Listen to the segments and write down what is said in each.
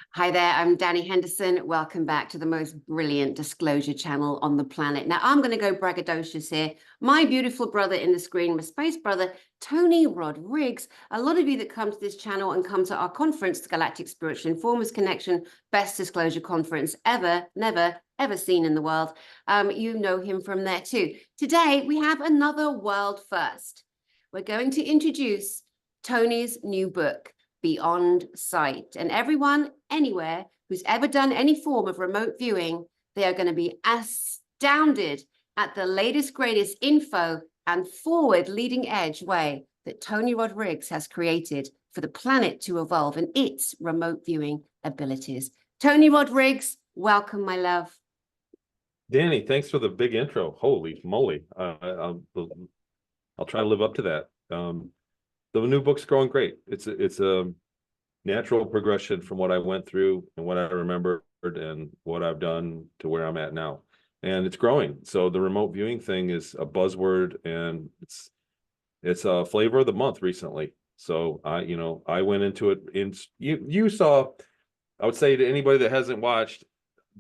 Hi there, I'm Danny Henderson. Welcome back to the most brilliant disclosure channel on the planet. Now, I'm going to go braggadocious here. My beautiful brother in the screen, my space brother, Tony Rodrigues. A lot of you that come to this channel and come to our conference, the Galactic Spiritual Informers Connection, best disclosure conference ever, never, ever seen in the world. You know him from there too. Today, we have another world first. We're going to introduce Tony's new book, Beyond Sight. And everyone, anywhere, who's ever done any form of remote viewing, they are going to be astounded at the latest, greatest info and forward leading edge way that Tony Rodrigues has created for the planet to evolve in its remote viewing abilities. Tony Rodrigues, welcome, my love. Danny, thanks for the big intro. Holy moly. I'll try to live up to that. The new book's growing great. It's a natural progression from what I went through and what I remembered and what I've done to where I'm at now. And it's growing. So the remote viewing thing is a buzzword, and it's a flavor of the month recently. So I went into it you saw, I would say to anybody that hasn't watched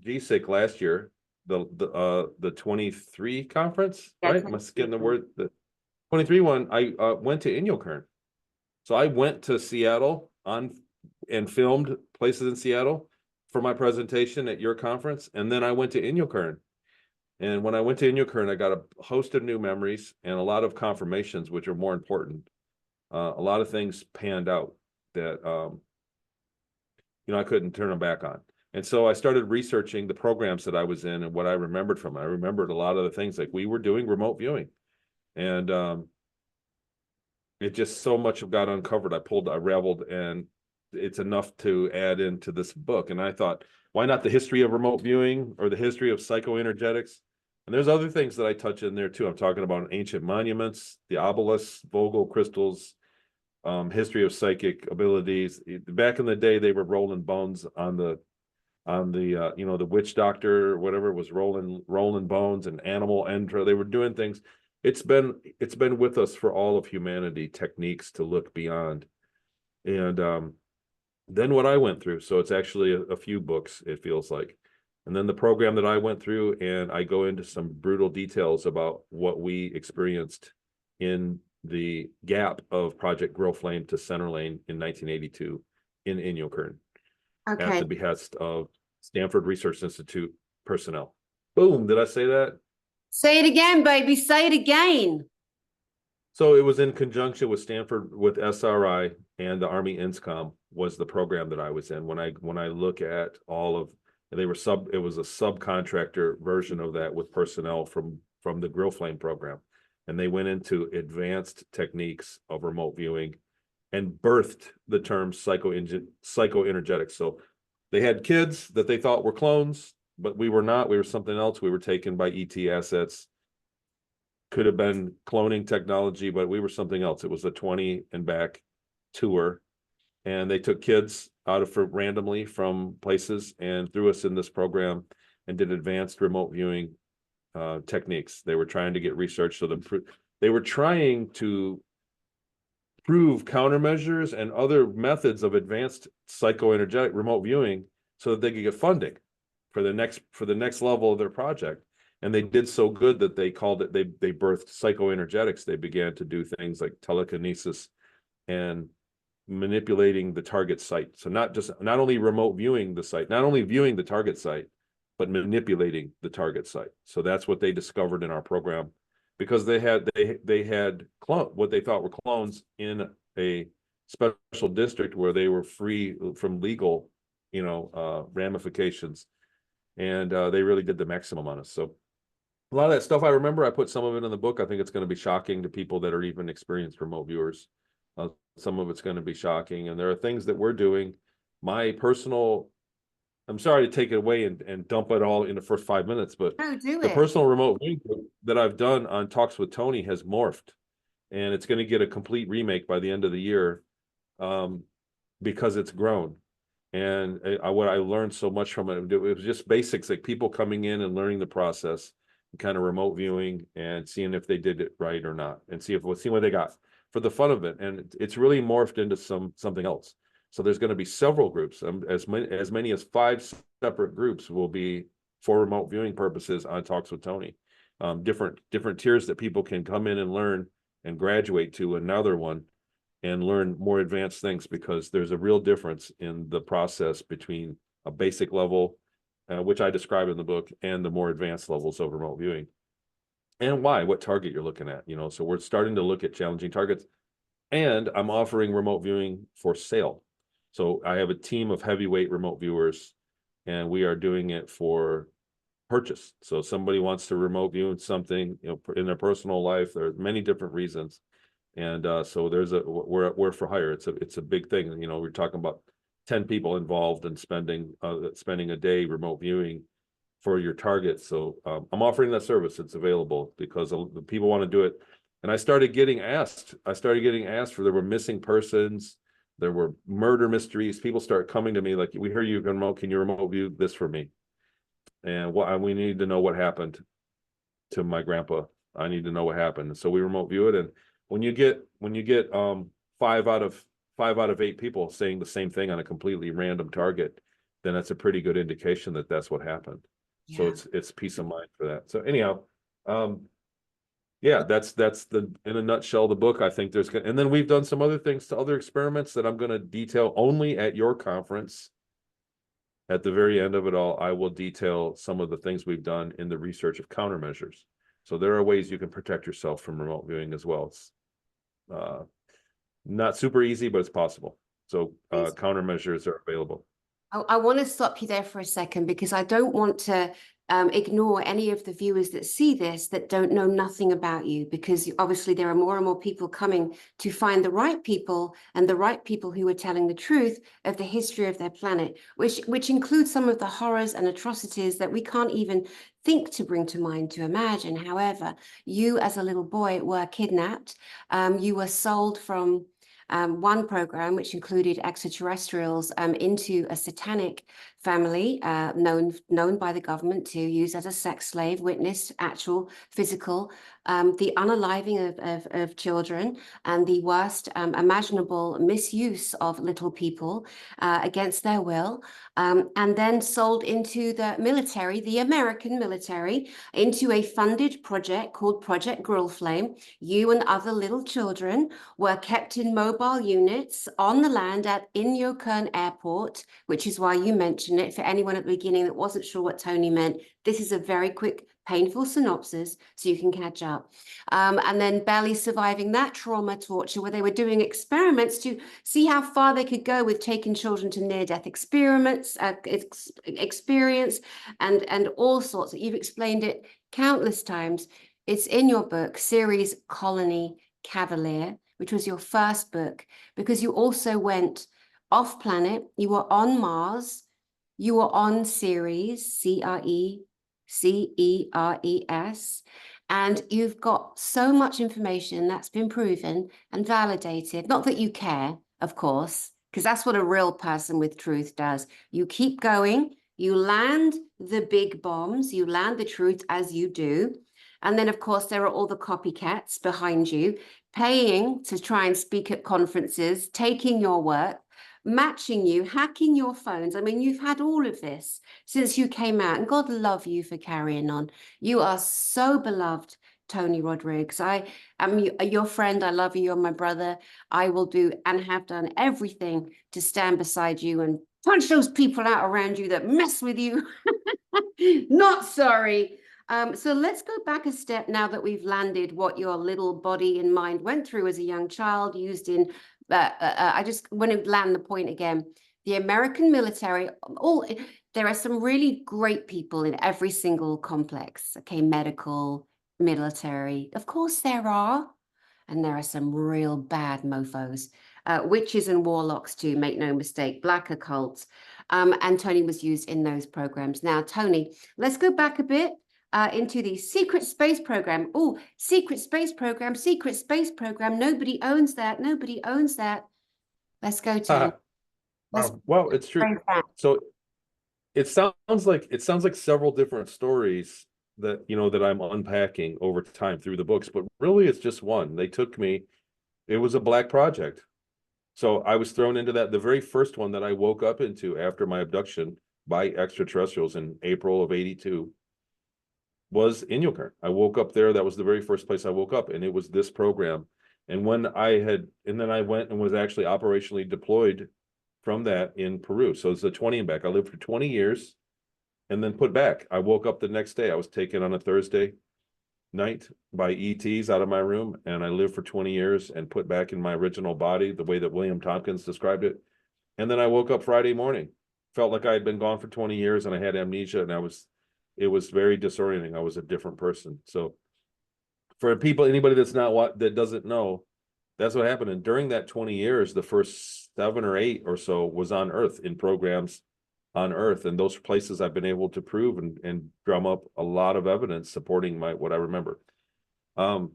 Gsic last year, the 23 conference, Yeah, right? Am I getting the word? The 23 one, I went to Inyokern. So I went to Seattle and filmed places in Seattle for my presentation at your conference. And then I went to Inyokern. And when I went to Inyokern, I got a host of new memories and a lot of confirmations, which are more important. A lot of things panned out that, I couldn't turn them back on. And so I started researching the programs that I was in and what I remembered from it. I remembered a lot of the things, like we were doing remote viewing. And it just so much got uncovered. I raveled, and it's enough to add into this book. And I thought, why not the history of remote viewing or the history of psychoenergetics? And there's other things that I touch in there too. I'm talking about ancient monuments, the obelisks, Vogel crystals, history of psychic abilities. Back in the day, they were rolling bones on the the witch doctor or whatever was rolling bones, and animal entra. They were doing things. It's been with us for all of humanity, techniques to look beyond. And then what I went through, so it's actually a few books, it feels like. And then the program that I went through, and I go into some brutal details about what we experienced in the gap of Project Grow Flame to Center Lane in 1982 in Inyokern, at the behest of Stanford Research Institute personnel. Boom, did I say that? Say it again, baby. Say it again. So it was in conjunction with Stanford, with SRI, and the Army INSCOM was the program that I was in. When I look at all of, it was a subcontractor version of that with personnel from the Grill Flame program. And they went into advanced techniques of remote viewing and birthed the term psychoenergetics. So they had kids that they thought were clones, but we were not. We were something else. We were taken by ET assets. Could have been cloning technology, but we were something else. It was a 20 and back tour, and they took kids out of randomly from places and threw us in this program and did advanced remote viewing techniques. They were trying to get research, so they were trying to prove countermeasures and other methods of advanced psychoenergetic remote viewing so that they could get funding for the next level of their project. And they did so good that they called it, they birthed psychoenergetics. They began to do things like telekinesis and manipulating the target site. So not only remote viewing the site, not only viewing the target site, but manipulating the target site. So that's what they discovered in our program, because they had what they thought were clones in a special district where they were free from legal, ramifications. And they really did the maximum on us. So a lot of that stuff I remember. I put some of it in the book. I think it's going to be shocking to people that are even experienced remote viewers. Some of it's going to be shocking. And there are things that we're doing. I'm sorry to take it away and dump it all in the first 5 minutes, but the personal remote viewing that I've done on Talks with Tony has morphed. And it's going to get a complete remake by the end of the year, because it's grown. And what I learned so much from it was just basics, like people coming in and learning the process, kind of remote viewing and seeing if they did it right or not, and see what they got for the fun of it. And it's really morphed into something else. So there's going to be several groups. As many as 5 separate groups will be for remote viewing purposes on Talks with Tony. Different tiers that people can come in and learn and graduate to another one and learn more advanced things, because there's a real difference in the process between a basic level, which I describe in the book, and the more advanced levels of remote viewing. And what target you're looking at, so we're starting to look at challenging targets. And I'm offering remote viewing for sale. So I have a team of heavyweight remote viewers, and we are doing it for purchase. So somebody wants to remote view something, in their personal life. There are many different reasons. And so we're for hire. It's a big thing. We're talking about 10 people involved in spending a day remote viewing for your target. So I'm offering that service. It's available because the people want to do it. And I started getting asked for, there were missing persons, there were murder mysteries. People start coming to me like, we hear you can you remote view this for me? And we need to know what happened to my grandpa. I need to know what happened. So we remote view it. And when you get 5 out of 8 people saying the same thing on a completely random target, then that's a pretty good indication that that's what happened. Yeah. So it's peace of mind for that. So anyhow, yeah, that's in a nutshell the book. I think and then we've done some other things to other experiments that I'm going to detail only at your conference. At the very end of it all, I will detail some of the things we've done in the research of countermeasures. So there are ways you can protect yourself from remote viewing as well. It's not super easy, but it's possible. So countermeasures are available. I want to stop you there for a second, because I don't want to ignore any of the viewers that see this that don't know nothing about you, because obviously there are more and more people coming to find the right people, and the right people who are telling the truth of the history of their planet, which includes some of the horrors and atrocities that we can't even think to bring to mind, to imagine. However, you as a little boy were kidnapped. You were sold from one program, which included extraterrestrials, into a satanic family known by the government to use as a sex slave, witnessed actual physical, the unaliving of children, and the worst imaginable misuse of little people against their will, and then sold into the military, the American military, into a funded project called Project Grill Flame. You and other little children were kept in mobile units on the land at Inyokurn Airport, which is why you mentioned it. For anyone at the beginning that wasn't sure what Tony meant, this is a very quick, painful synopsis so you can catch up. And then barely surviving that trauma torture, where they were doing experiments to see how far they could go with taking children to near-death experience, and all sorts. You've explained it countless times. It's in your book, series Colony Cavalier, which was your first book, because you also went off planet. You were on Mars. You were on Ceres, CERES, and you've got so much information that's been proven and validated. Not that you care, of course, because that's what a real person with truth does. You keep going, you land the big bombs, you land the truth as you do. And then, of course, there are all the copycats behind you, paying to try and speak at conferences, taking your work, matching you, hacking your phones. I mean, you've had all of this since you came out, and God love you for carrying on. You are so beloved, Tony Rodrigues. I am your friend. I love you. You're my brother. I will do and have done everything to stand beside you and punch those people out around you that mess with you. Not sorry. So let's go back a step now that we've landed what your little body and mind went through as a young child, used in, I just want to land the point again. The American military, there are some really great people in every single complex, okay, medical, military, of course there are, and there are some real bad mofos, witches and warlocks too, make no mistake, black occults, and Tony was used in those programs. Now, Tony, let's go back a bit. Into the secret space program. Oh, secret space program, secret space program. Nobody owns that. Nobody owns that. Let's go, Tony. Well, it's true. So it sounds like several different stories that that I'm unpacking over time through the books, but really it's just one. They took me. It was a black project. So I was thrown into that. The very first one that I woke up into after my abduction by extraterrestrials in April of '82 was Inyokern. I woke up there. That was the very first place I woke up, and it was this program. And then I went and was actually operationally deployed from that in Peru. So it's a 20 and back. I lived for 20 years and then put back. I woke up the next day. I was taken on a Thursday night by ETs out of my room, and I lived for 20 years and put back in my original body, the way that William Tompkins described it. And then I woke up Friday morning, felt like I had been gone for 20 years and I had amnesia, and it was very disorienting. I was a different person. So for people, anybody that doesn't know, that's what happened. And during that 20 years, the first 7 or 8 or so was on Earth, in programs on Earth. And those places I've been able to prove and drum up a lot of evidence supporting what I remember. Then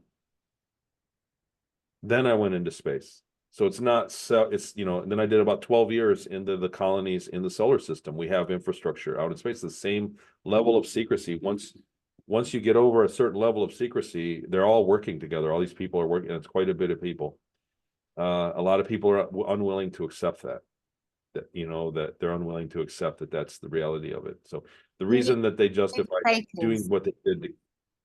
I went into space. So it's not, and then I did about 12 years into the colonies in the solar system. We have infrastructure out in space, the same level of secrecy. Once you get over a certain level of secrecy, they're all working together. All these people are working, and it's quite a bit of people. A lot of people are unwilling to accept that they're unwilling to accept that that's the reality of it. So the reason that they justify doing what they did,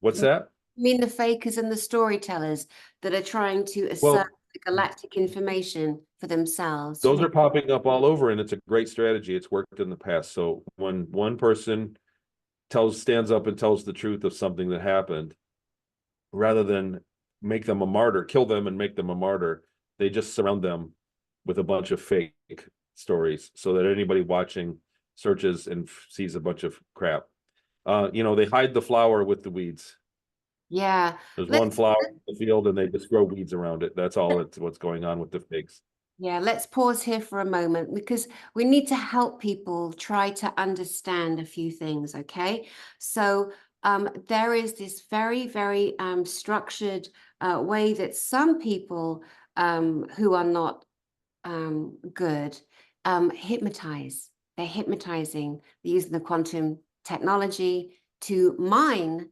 what's that? I mean, the fakers and the storytellers that are trying to assert the galactic information for themselves. Those are popping up all over, and it's a great strategy. It's worked in the past. So when one person stands up and tells the truth of something that happened, rather than make them a martyr, kill them and make them a martyr, they just surround them with a bunch of fake stories so that anybody watching searches and sees a bunch of crap. They hide the flower with the weeds. Yeah. There's one flower in the field and they just grow weeds around it. That's all what's going on with the fakes. Yeah, let's pause here for a moment because we need to help people try to understand a few things, okay? So there is this very, very structured way that some people who are not good hypnotize. They're hypnotizing. They're using the quantum technology to mine,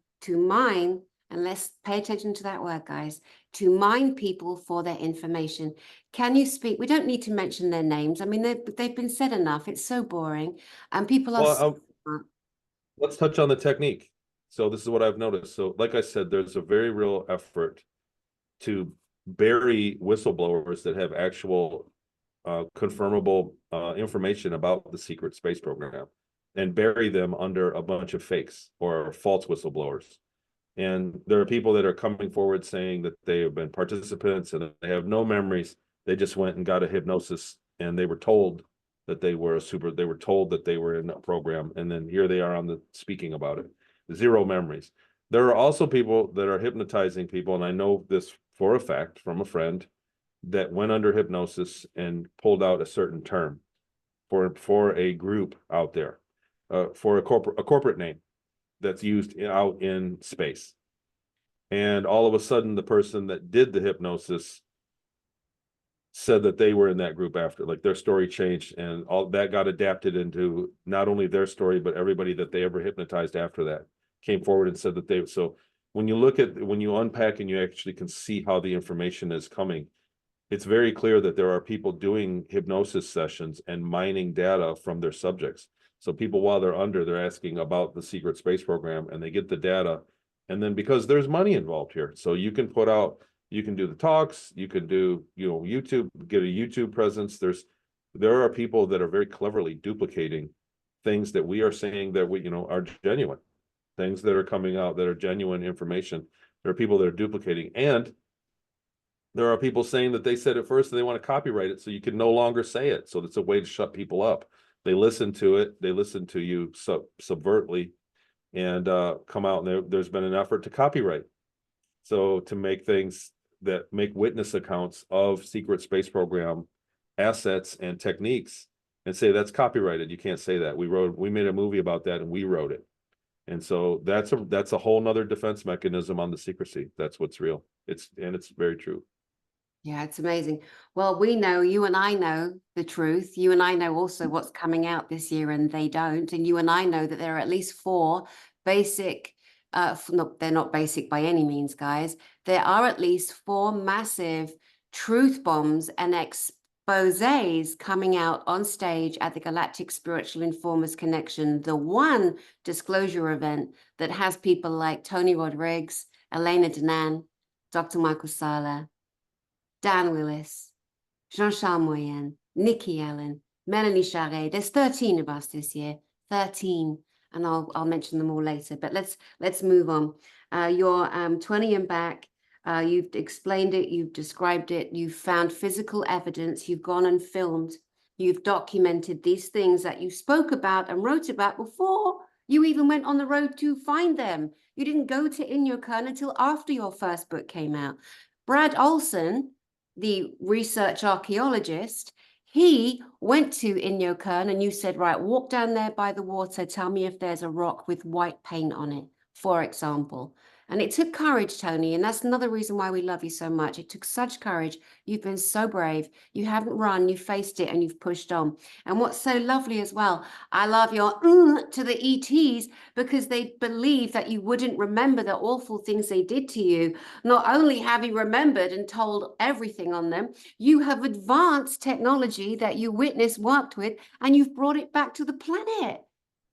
and let's pay attention to that word, guys, to mine people for their information. Can you speak? We don't need to mention their names. I mean, they've been said enough. It's so boring. And people are let's touch on the technique. So this is what I've noticed. So like I said, there's a very real effort to bury whistleblowers that have actual confirmable information about the secret space program and bury them under a bunch of fakes or false whistleblowers. And there are people that are coming forward saying that they have been participants and they have no memories. They just went and got a hypnosis and they were told that they were told that they were in a program. And then here they are speaking about it. 0 memories. There are also people that are hypnotizing people. And I know this for a fact from a friend that went under hypnosis and pulled out a certain term for a group out there, for a corporate name that's used out in space. And all of a sudden, the person that did the hypnosis said that they were in that group after, like their story changed, and all that got adapted into not only their story, but everybody that they ever hypnotized after that came forward and said that so when you unpack and you actually can see how the information is coming, it's very clear that there are people doing hypnosis sessions and mining data from their subjects. So people, while they're asking about the secret space program and they get the data. And then because there's money involved here, so you can do the talks, you can do, YouTube, get a YouTube presence. There are people that are very cleverly duplicating things that we are saying that are genuine, things that are coming out that are genuine information. There are people that are duplicating, and there are people saying that they said it first and they want to copyright it so you can no longer say it. So that's a way to shut people up. They listen to it. They listen to you subvertly and come out. And there's been an effort to copyright. So to make things that make witness accounts of secret space program assets and techniques and say that's copyrighted. You can't say that. We made a movie about that and we wrote it. And so that's a whole nother defense mechanism on the secrecy. That's what's real. It's very true. Yeah, it's amazing. Well, we know, you and I know the truth. You and I know also what's coming out this year and they don't. And you and I know that there are at least 4 basic, they're not basic by any means, guys. There are at least 4 massive truth bombs and exposés coming out on stage at the Galactic Spiritual Informers Connection, the one disclosure event that has people like Tony Rodrigues, Elena Danan, Dr. Michael Sala, Dan Willis, Jean-Charles Moyen, Nikki Allen, Melanie Charret. There's 13 of us this year, 13, and I'll mention them all later. But let's move on. You're 20 and back. You've explained it, you've described it, you've found physical evidence, you've gone and filmed, you've documented these things that you spoke about and wrote about before you even went on the road to find them. You didn't go to Inyokern until after your first book came out. Brad Olson, the research archaeologist, he went to Inyokern and you said, right, walk down there by the water, tell me if there's a rock with white paint on it, for example. And it took courage, Tony, and that's another reason why we love you so much. It took such courage. You've been so brave. You haven't run, you faced it, and you've pushed on. And what's so lovely as well, I love your to the ETs, because they believe that you wouldn't remember the awful things they did to you. Not only have you remembered and told everything on them, you have advanced technology that you witnessed, worked with, and you've brought it back to the planet.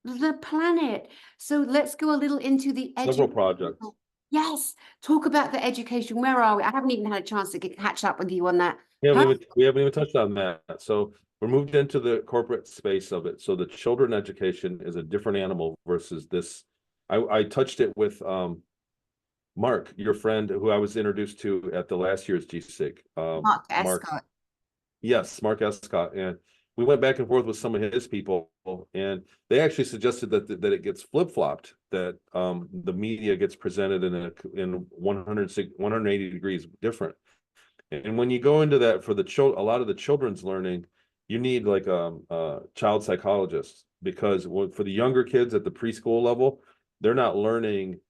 The planet. So let's go a little into the Several projects. Yes, talk about the education. Where are we? I haven't even had a chance to catch up with you on that. We haven't even touched on that. So we're moved into the corporate space of it. So the children education is a different animal versus this. I touched it with Mark, your friend, who I was introduced to at the last year's Gsic. Mark Escott. Yes, Mark Escott, and we went back and forth with some of his people, and they actually suggested that it gets flip-flopped, that the media gets presented in 180 degrees different. And when you go into that for a lot of the children's learning, you need like a child psychologist, because for the younger kids at the preschool level, they're not learning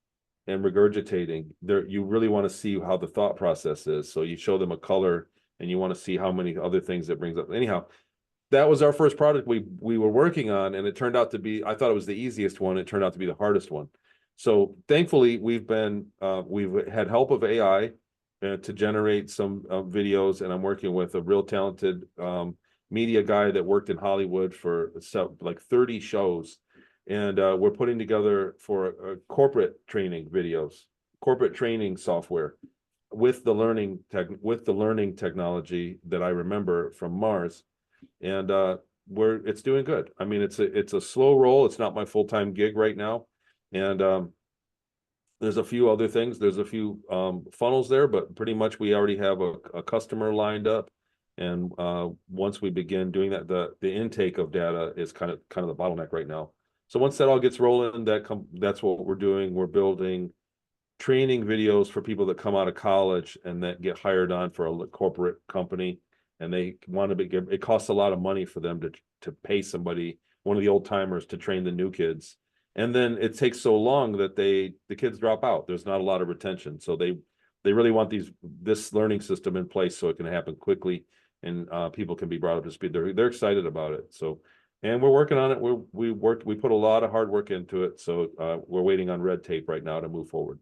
and regurgitating. You really want to see how the thought process is. So you show them a color and you want to see how many other things it brings up. Anyhow, that was our first product we were working on, and it turned out to be, I thought it was the easiest one. It turned out to be the hardest one. So thankfully, we've had help of AI to generate some videos, and I'm working with a real talented media guy that worked in Hollywood for like 30 shows, and we're putting together for corporate training videos, corporate training software with the learning technology that I remember from Mars. And it's doing good. I mean, it's a slow roll. It's not my full-time gig right now, and there's a few other things. There's a few funnels there, but pretty much we already have a customer lined up. And once we begin doing that, the intake of data is kind of the bottleneck right now. So once that all gets rolling, that's what we're doing. We're building training videos for people that come out of college and that get hired on for a corporate company. And they want to it costs a lot of money for them to pay somebody, one of the old timers, to train the new kids. And then it takes so long that the kids drop out. There's not a lot of retention. So they really want this learning system in place so it can happen quickly and people can be brought up to speed. They're excited about it. So, and we're working on it. We put a lot of hard work into it. So we're waiting on red tape right now to move forward.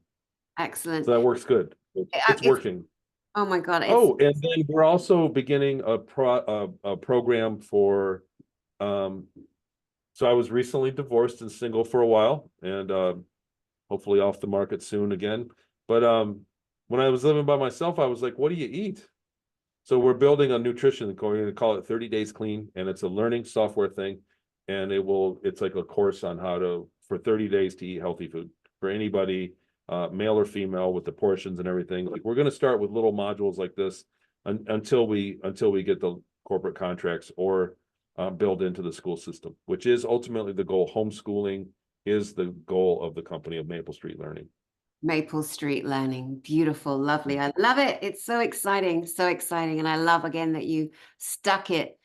Excellent. So that works good. It's working. Oh my God. And then we're also beginning a program for, so I was recently divorced and single for a while, and hopefully off the market soon again. But when I was living by myself, I was like, what do you eat? So we're building a nutrition, we're going to call it 30 Days Clean, and it's a learning software thing. And it's like a course on for 30 days to eat healthy food for anybody, male or female, with the portions and everything. Like, we're going to start with little modules like this until we get the corporate contracts or build into the school system, which is ultimately the goal. Homeschooling is the goal of the company of Maple Street Learning. Maple Street Learning. Beautiful, lovely. I love it. It's so exciting, so exciting. And I love again that you stuck it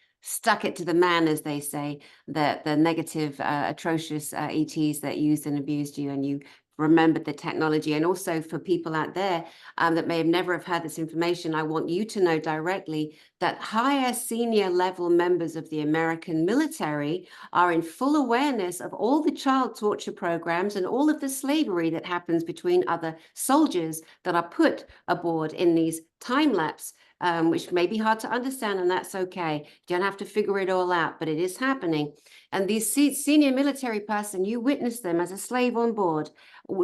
to the man, as they say, the negative, atrocious ETs that used and abused you, and you remembered the technology. And also for people out there that may have never have had this information, I want you to know directly that higher senior level members of the American military are in full awareness of all the child torture programs and all of the slavery that happens between other soldiers that are put aboard in these time-lapse which may be hard to understand, and that's okay. You don't have to figure it all out, but it is happening. And these senior military person, you witnessed them as a slave on board,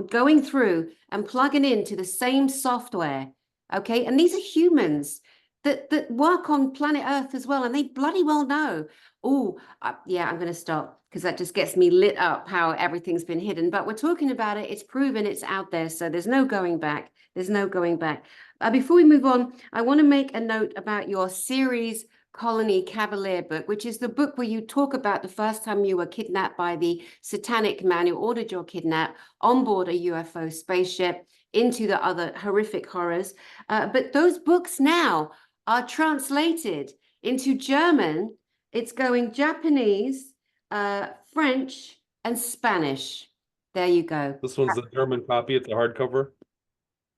going through and plugging into the same software, okay? And these are humans that work on planet Earth as well, and they bloody well know. Oh, yeah, I'm going to stop because that just gets me lit up how everything's been hidden. But we're talking about it. It's proven, it's out there. So there's no going back. There's no going back. Before we move on, I want to make a note about your series Colony Cavalier book, which is the book where you talk about the first time you were kidnapped by the satanic man who ordered your kidnap on board a UFO spaceship into the other horrific horrors. But those books now are translated into German. It's going Japanese, French, and Spanish. There you go. This one's the German copy. It's a hardcover.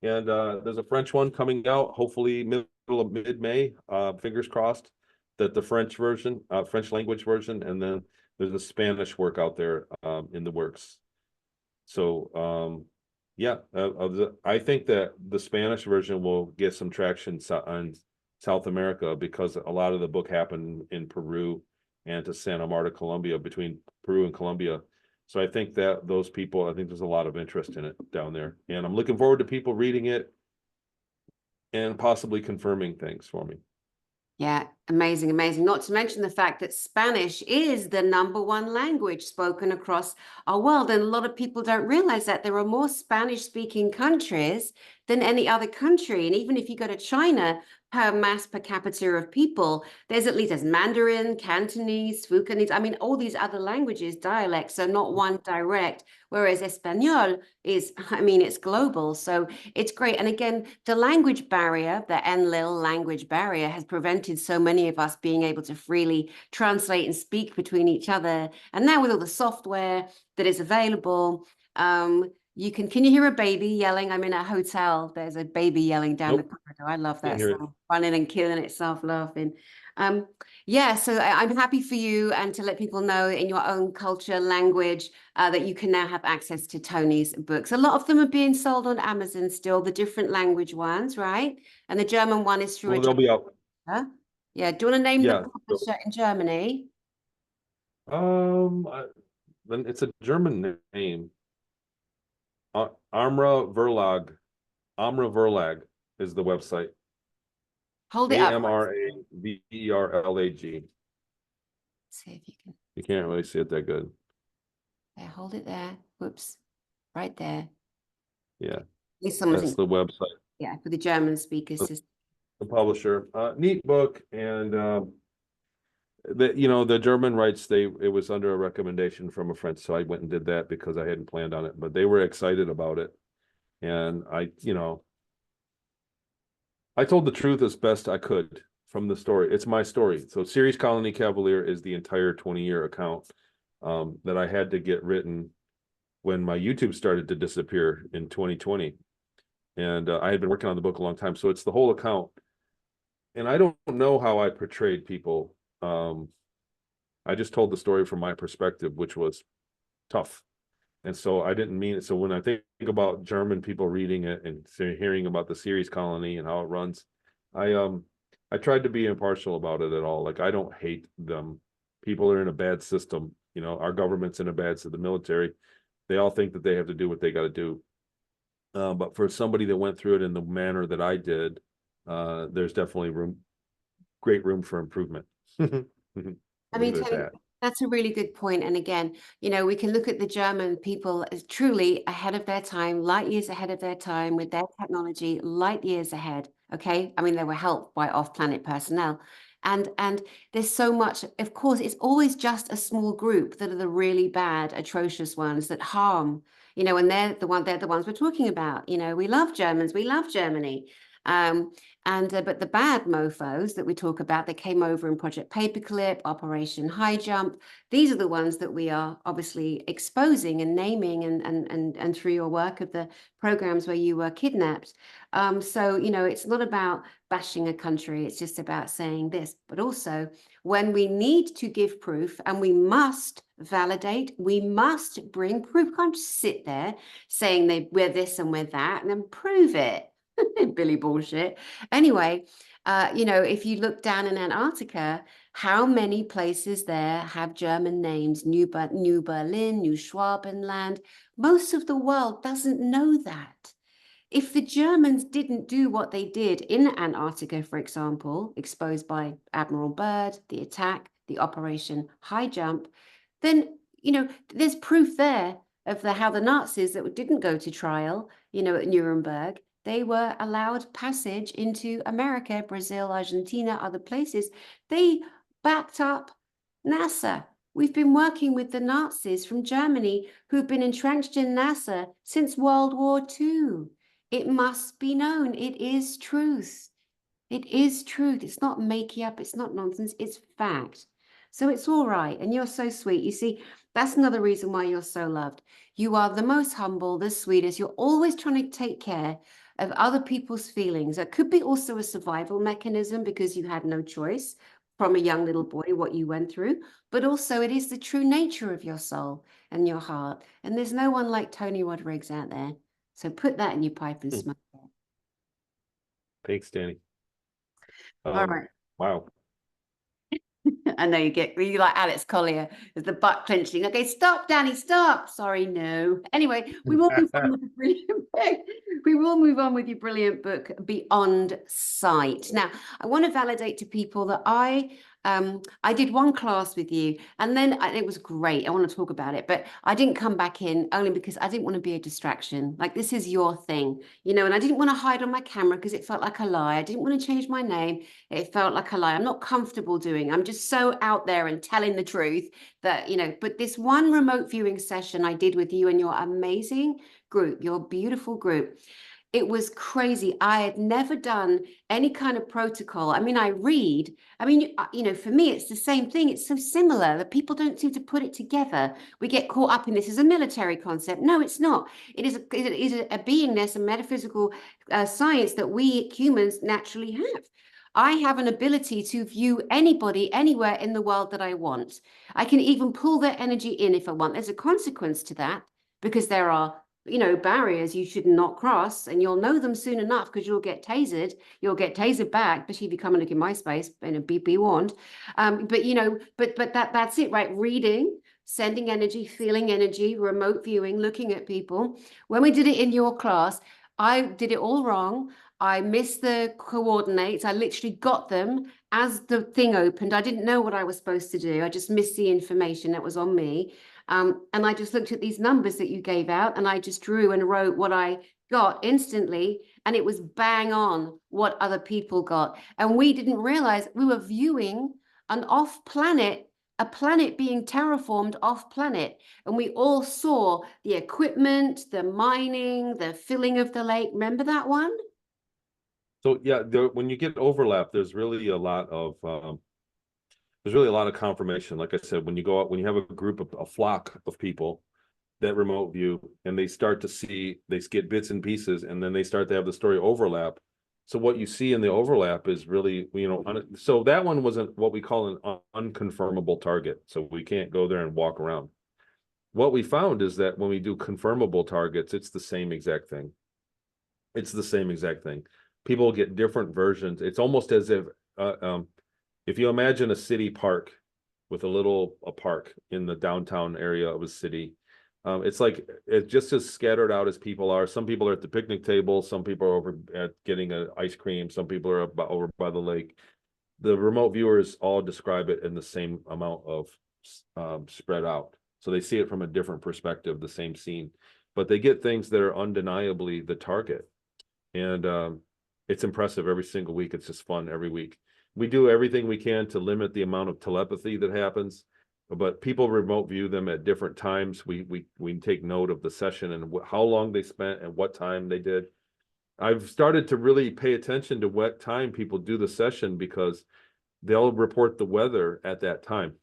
And there's a French one coming out, hopefully mid-May. Fingers crossed that the French version, French language version, and then there's a Spanish work out there in the works. So yeah, I think that the Spanish version will get some traction on South America because a lot of the book happened in Peru and to Santa Marta, Colombia, between Peru and Colombia. So I think that those people, I think there's a lot of interest in it down there. And I'm looking forward to people reading it and possibly confirming things for me. Yeah, amazing, amazing. Not to mention the fact that Spanish is the #1 language spoken across our world. And a lot of people don't realize that there are more Spanish-speaking countries than any other country. And even if you go to China, per capita of people, there's Mandarin, Cantonese, Fukienese, I mean, all these other languages, dialects, so not one direct, whereas Espanol is, I mean, it's global, so it's great. And again, the language barrier, the Enlil language barrier, has prevented so many of us being able to freely translate and speak between each other. And now with all the software that is available, can you hear a baby yelling? I'm in a hotel. There's a baby yelling down the corridor. I love that song, running and killing itself laughing. Yeah, so I'm happy for you and to let people know in your own culture, language, that you can now have access to Tony's books. A lot of them are being sold on Amazon still, the different language ones, right? And the German one is through they'll be out. Yeah, do you want to name the publisher in Germany? It's a German name. Amra Verlag is the website. Hold it up. AMRAVERLAG. See if you can. You can't really see it that good. There, hold it there. Whoops. Right there. Yeah. That's the website. Yeah, for the German speakers. The publisher. Neat book. And the German rights, it was under a recommendation from a friend, so I went and did that because I hadn't planned on it, but they were excited about it. And I told the truth as best I could from the story. It's my story. So Series Colony Cavalier is the entire 20-year account that I had to get written when my YouTube started to disappear in 2020. And I had been working on the book a long time. So it's the whole account. And I don't know how I portrayed people. I just told the story from my perspective, which was tough. And so I didn't mean it. So when I think about German people reading it and hearing about the Series Colony and how it runs, I tried to be impartial about it at all. Like, I don't hate them. People are in a bad system. Our government's in a bad system, the military. They all think that they have to do what they got to do. But for somebody that went through it in the manner that I did, there's definitely great room for improvement. I mean, that's a really good point. And again, we can look at the German people as truly ahead of their time, light years ahead of their time with their technology, light years ahead. Okay. I mean, they were helped by off-planet personnel. And there's so much, of course, it's always just a small group that are the really bad, atrocious ones that harm, and they're the ones we're talking about. We love Germans, we love Germany. But the bad mofos that we talk about that came over in Project Paperclip, Operation High Jump, these are the ones that we are obviously exposing and naming and through your work of the programs where you were kidnapped. So, it's not about bashing a country, it's just about saying this, but also when we need to give proof and we must validate, we must bring proof. Can't just sit there saying we're this and we're that and then prove it. Billy bullshit. Anyway, you know, if you look down in Antarctica, how many places there have German names? New Berlin, New Schwabenland. Most of the world doesn't know that. If the Germans didn't do what they did in Antarctica, for example, exposed by Admiral Byrd, the attack, the Operation High Jump, then, you know, there's proof there of how the Nazis that didn't go to trial, you know, at Nuremberg, they were allowed passage into America, Brazil, Argentina, other places. They backed up NASA. We've been working with the Nazis from Germany who've been entrenched in NASA since World War II. It must be known. It is truth. It is truth. It's not making up. It's not nonsense. It's fact. So it's all right. And you're so sweet. You see, that's another reason why you're so loved. You are the most humble, the sweetest. You're always trying to take care of other people's feelings. It could be also a survival mechanism because you had no choice from a young little boy, what you went through, but also it is the true nature of your soul and your heart. And there's no one like Tony Rodrigues out there. So put that in your pipe and smoke it. Thanks, Danny. All right. Wow. I know you like Alex Collier with the butt clenching. Okay, stop, Danny, stop. Sorry, no. Anyway, we will move on with the brilliant book. We will move on with your brilliant book, Beyond Sight. Now, I want to validate to people that I did one class with you, and then it was great. I want to talk about it, but I didn't come back in only because I didn't want to be a distraction. Like, this is your thing, you know, and I didn't want to hide on my camera because it felt like a lie. I didn't want to change my name. It felt like a lie. I'm not comfortable doing. I'm just so out there and telling the truth that, you know, but this one remote viewing session I did with you and your amazing group, your beautiful group, it was crazy. I had never done any kind of protocol. I mean, I read. I mean, you know, for me, it's the same thing. It's so similar that people don't seem to put it together. We get caught up in this as a military concept. No, it's not. It is a beingness, a metaphysical science that we humans naturally have. I have an ability to view anybody anywhere in the world that I want. I can even pull their energy in if I want. There's a consequence to that because there are, you know, barriers you should not cross, and you'll know them soon enough because you'll get tasered. You'll get tasered back, especially if you come and look in my space. And be warned. But you know, but that's it, right? Reading, sending energy, feeling energy, remote viewing, looking at people. When we did it in your class, I did it all wrong. I missed the coordinates. I literally got them as the thing opened. I didn't know what I was supposed to do. I just missed the information that was on me. And I just looked at these numbers that you gave out, and I just drew and wrote what I got instantly, and it was bang on what other people got. And we didn't realize we were viewing an off planet, a planet being terraformed off planet. And we all saw the equipment, the mining, the filling of the lake. Remember that one? So yeah, when you get overlap, there's really a lot of confirmation. Like I said, when you go out, when you have a group of a flock of people that remote view, and they start to see, they get bits and pieces, and then they start to have the story overlap. So what you see in the overlap is really, you know, so that one wasn't what we call an unconfirmable target. So we can't go there and walk around. What we found is that when we do confirmable targets, it's the same exact thing. It's the same exact thing. People get different versions. It's almost as if you imagine a city park with a park in the downtown area of a city, it's like it's just as scattered out as people are. Some people are at the picnic table, some people are over at getting an ice cream, some people are over by the lake. The remote viewers all describe it in the same amount of spread out. So they see it from a different perspective, the same scene, but they get things that are undeniably the target. And it's impressive every single week. It's just fun every week. We do everything we can to limit the amount of telepathy that happens, but people remote view them at different times. We take note of the session and how long they spent and what time they did. I've started to really pay attention to what time people do the session because they'll report the weather at that time.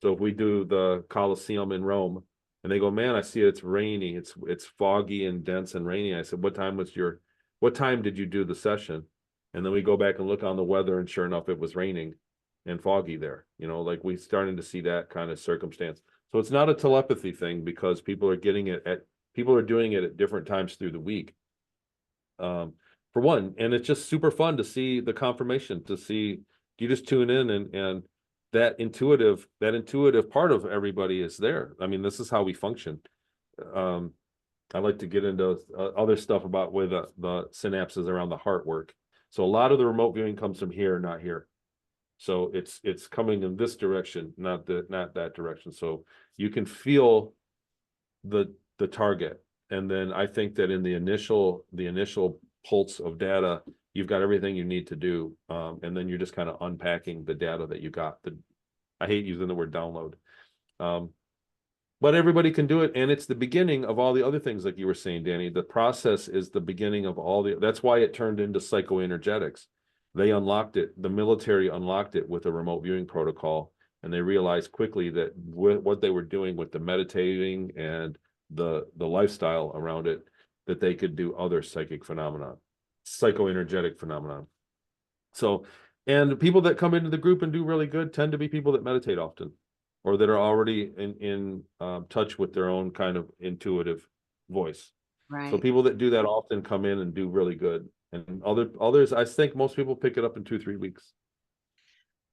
So if we do the Colosseum in Rome and they go, man, I see it's rainy, it's foggy and dense and rainy. I said, what time did you do the session? And then we go back and look on the weather, and sure enough, it was raining and foggy there. You know, like we starting to see that kind of circumstance. So it's not a telepathy thing because people are doing it at different times through the week. for one, and it's just super fun to see the confirmation, to see you just tune in and that intuitive part of everybody is there. I mean, this is how we function. I like to get into other stuff about where the synapses around the heart work. So a lot of the remote viewing comes from here, not here. So it's coming in this direction, not that direction. So you can feel the target. And then I think that in the initial pulse of data, you've got everything you need to do. And then you're just kind of unpacking the data that you got. I hate using the word download. But everybody can do it, and it's the beginning of all the other things, like you were saying, Danny. The process is the beginning of that's why it turned into psychoenergetics. They unlocked it. The military unlocked it with a remote viewing protocol, and they realized quickly that what they were doing with the meditating and the lifestyle around it, that they could do other psychic phenomena, psychoenergetic phenomena. So, and people that come into the group and do really good tend to be people that meditate often, or that are already in touch with their own kind of intuitive voice. Right. So people that do that often come in and do really good. And others, I think most people pick it up in 2-3 weeks.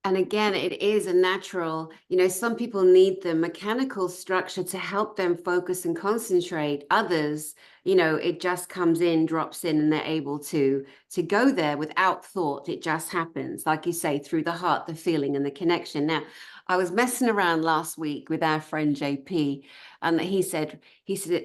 And again, it is a natural, some people need the mechanical structure to help them focus and concentrate. Others, it just comes in, drops in, and they're able to go there without thought. It just happens, like you say, through the heart, the feeling, and the connection. Now, I was messing around last week with our friend JP, and he said,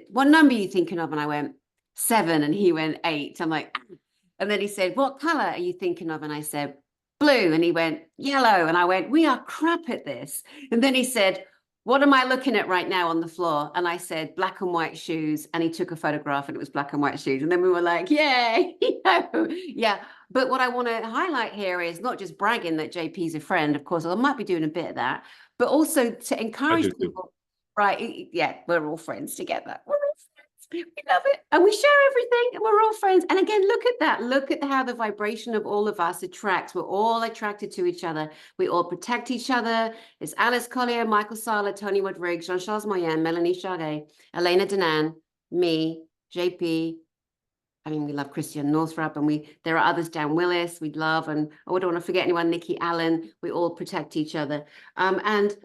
"What number are you thinking of?" And I went, 7, and he went 8. I'm like, ah. And then he said, "What color are you thinking of?" And I said, "Blue." And he went, "Yellow." And I went, "We are crap at this." And then he said, "What am I looking at right now on the floor?" And I said, "Black and white shoes." And he took a photograph and it was black and white shoes. And then we were like, yay, yeah. But what I want to highlight here is not just bragging that JP's a friend, of course, I might be doing a bit of that, but also to encourage people, right? Yeah, we're all friends together. We're all friends. We love it. And we share everything and we're all friends. And again, look at that. Look at how the vibration of all of us attracts. We're all attracted to each other. We all protect each other. It's Alice Collier, Michael Sala, Tony Rodrigues, Jean-Charles Moyen, Melanie Chardet, Elena Danan, me, JP. I mean, we love Christian Northrup, and there are others, Dan Willis, we love, and I don't want to forget anyone, Nikki Allen. We all protect each other. And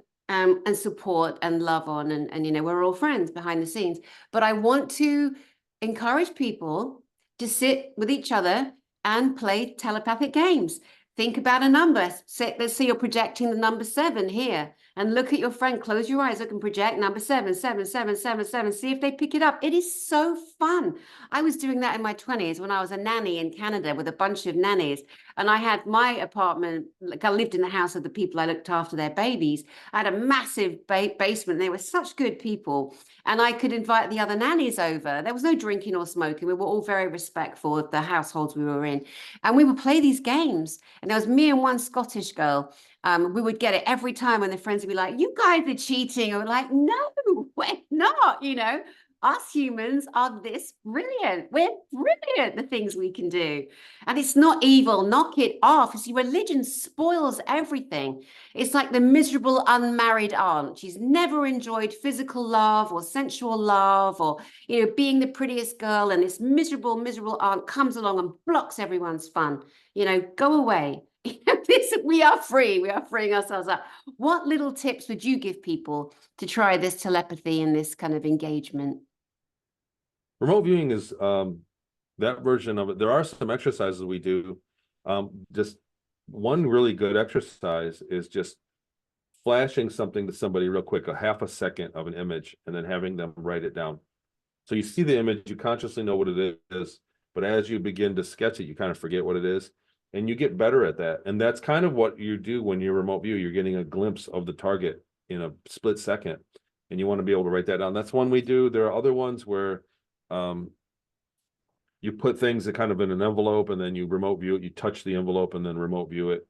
support and love on, and we're all friends behind the scenes. But I want to encourage people to sit with each other and play telepathic games. Think about a number. Let's say you're projecting the number 7 here, and look at your friend. Close your eyes. Look and project number 7, 7, 7, 7, 7. See if they pick it up. It is so fun. I was doing that in my 20s when I was a nanny in Canada with a bunch of nannies. And I had my apartment, like I lived in the house of the people I looked after their babies. I had a massive basement. They were such good people. And I could invite the other nannies over. There was no drinking or smoking. We were all very respectful of the households we were in. And we would play these games. And there was me and one Scottish girl. We would get it every time when the friends would be like, "You guys are cheating." And we're like, "No, we're not, Us humans are this brilliant. We're brilliant, the things we can do. And it's not evil. Knock it off. See, religion spoils everything. It's like the miserable unmarried aunt. She's never enjoyed physical love or sensual love or, being the prettiest girl. And this miserable aunt comes along and blocks everyone's fun. Go away. We are free. We are freeing ourselves up. What little tips would you give people to try this telepathy and this kind of engagement? Remote viewing is that version of it. There are some exercises we do. Just one really good exercise is just flashing something to somebody real quick, a half a second of an image, and then having them write it down. So you see the image, you consciously know what it is, but as you begin to sketch it, you kind of forget what it is, and you get better at that. And that's kind of what you do when you remote view. You're getting a glimpse of the target in a split second, and you want to be able to write that down. That's one we do. There are other ones where you put things that kind of in an envelope, and then you remote view it. You touch the envelope and then remote view it,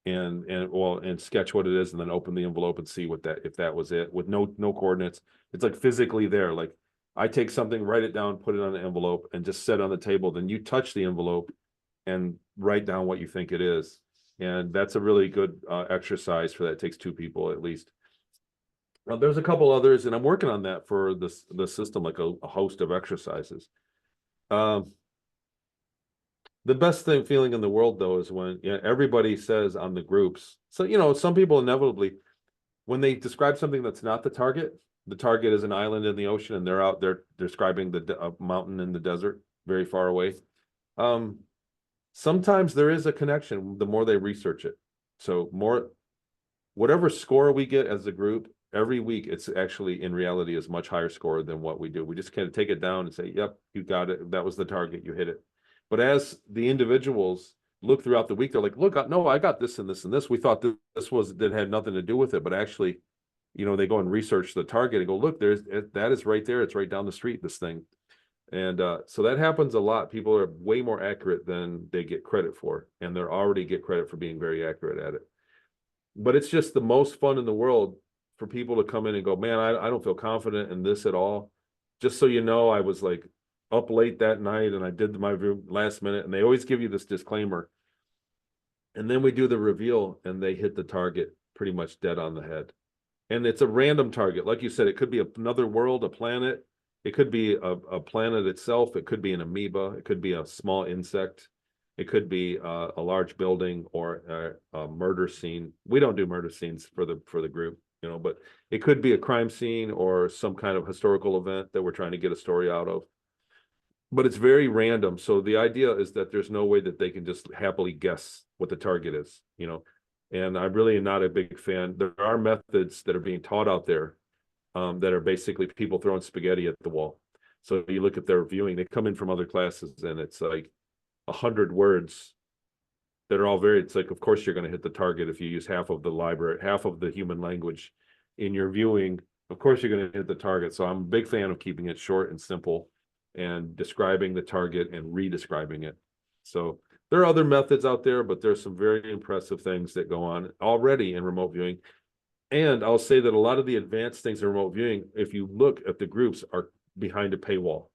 and sketch what it is, and then open the envelope and see if that was it, with no coordinates. It's like physically there. Like I take something, write it down, put it on the envelope, and just set on the table. Then you touch the envelope and write down what you think it is. And that's a really good exercise for that. It takes 2 people at least. There's a couple others, and I'm working on that for the system, like a host of exercises. The best thing feeling in the world though is when everybody says on the groups. So some people inevitably, when they describe something that's not the target is an island in the ocean, and they're out there describing the mountain in the desert very far away. Sometimes there is a connection the more they research it. So whatever score we get as a group every week, it's actually in reality is much higher score than what we do. We just kind of take it down and say, yep, you got it. That was the target. You hit it. But as the individuals look throughout the week, they're like, look, no, I got this and this and this. We thought that had nothing to do with it, but actually, they go and research the target and go, look, that is right there. It's right down the street, this thing. And so that happens a lot. People are way more accurate than they get credit for, and they're already get credit for being very accurate at it. But it's just the most fun in the world for people to come in and go, man, I don't feel confident in this at all. Just so you know, I was like up late that night and I did my last minute, and they always give you this disclaimer. And then we do the reveal and they hit the target pretty much dead on the head. And it's a random target. Like you said, it could be another world, a planet. It could be a planet itself. It could be an amoeba. It could be a small insect. It could be a large building or a murder scene. We don't do murder scenes for the group, but it could be a crime scene or some kind of historical event that we're trying to get a story out of. But it's very random. So the idea is that there's no way that they can just happily guess what the target is, and I'm really not a big fan. There are methods that are being taught out there that are basically people throwing spaghetti at the wall. So you look at their viewing, they come in from other classes and it's like 100 words that are all it's like, of course you're going to hit the target if you use half of the library, half of the human language in your viewing. Of course you're going to hit the target. So I'm a big fan of keeping it short and simple and describing the target and re-describing it. So there are other methods out there, but there's some very impressive things that go on already in remote viewing. And I'll say that a lot of the advanced things in remote viewing, if you look at the groups, are behind a paywall.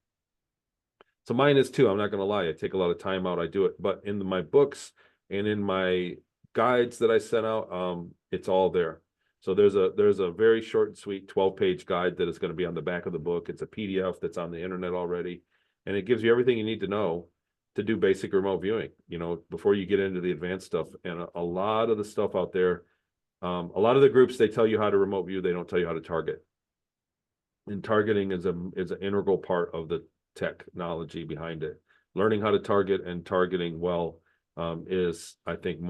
So mine is too. I'm not going to lie. I take a lot of time out. I do it. But in my books and in my guides that I sent out, it's all there. So there's a very short and sweet 12-page guide that is going to be on the back of the book. It's a PDF that's on the internet already. And it gives you everything you need to know to do basic remote viewing, before you get into the advanced stuff. And a lot of the stuff out there, a lot of the groups, they tell you how to remote view. They don't tell you how to target. And targeting is an integral part of the technology behind it. Learning how to target and targeting well is, I think,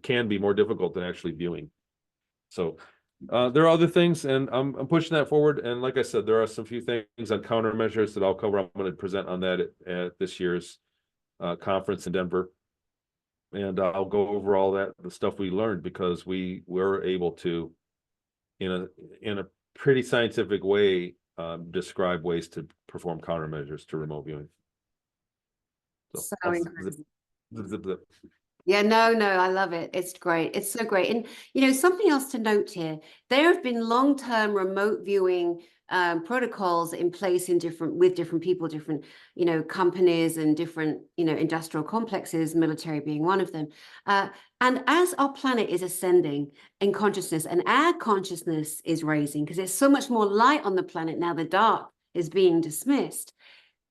can be more difficult than actually viewing. So there are other things, and I'm pushing that forward. And like I said, there are some few things on countermeasures that I'll cover. I'm going to present on that at this year's conference in Denver. And I'll go over all the stuff we learned, because we were able to, in a pretty scientific way, describe ways to perform countermeasures to remote viewing. So incredible. Zip, zip. Yeah, no, I love it. It's great. It's so great. And, something else to note here, there have been long-term remote viewing protocols in place with different people, different, companies and different, industrial complexes, military being one of them. And as our planet is ascending in consciousness and our consciousness is raising, because there's so much more light on the planet now, the dark is being dismissed,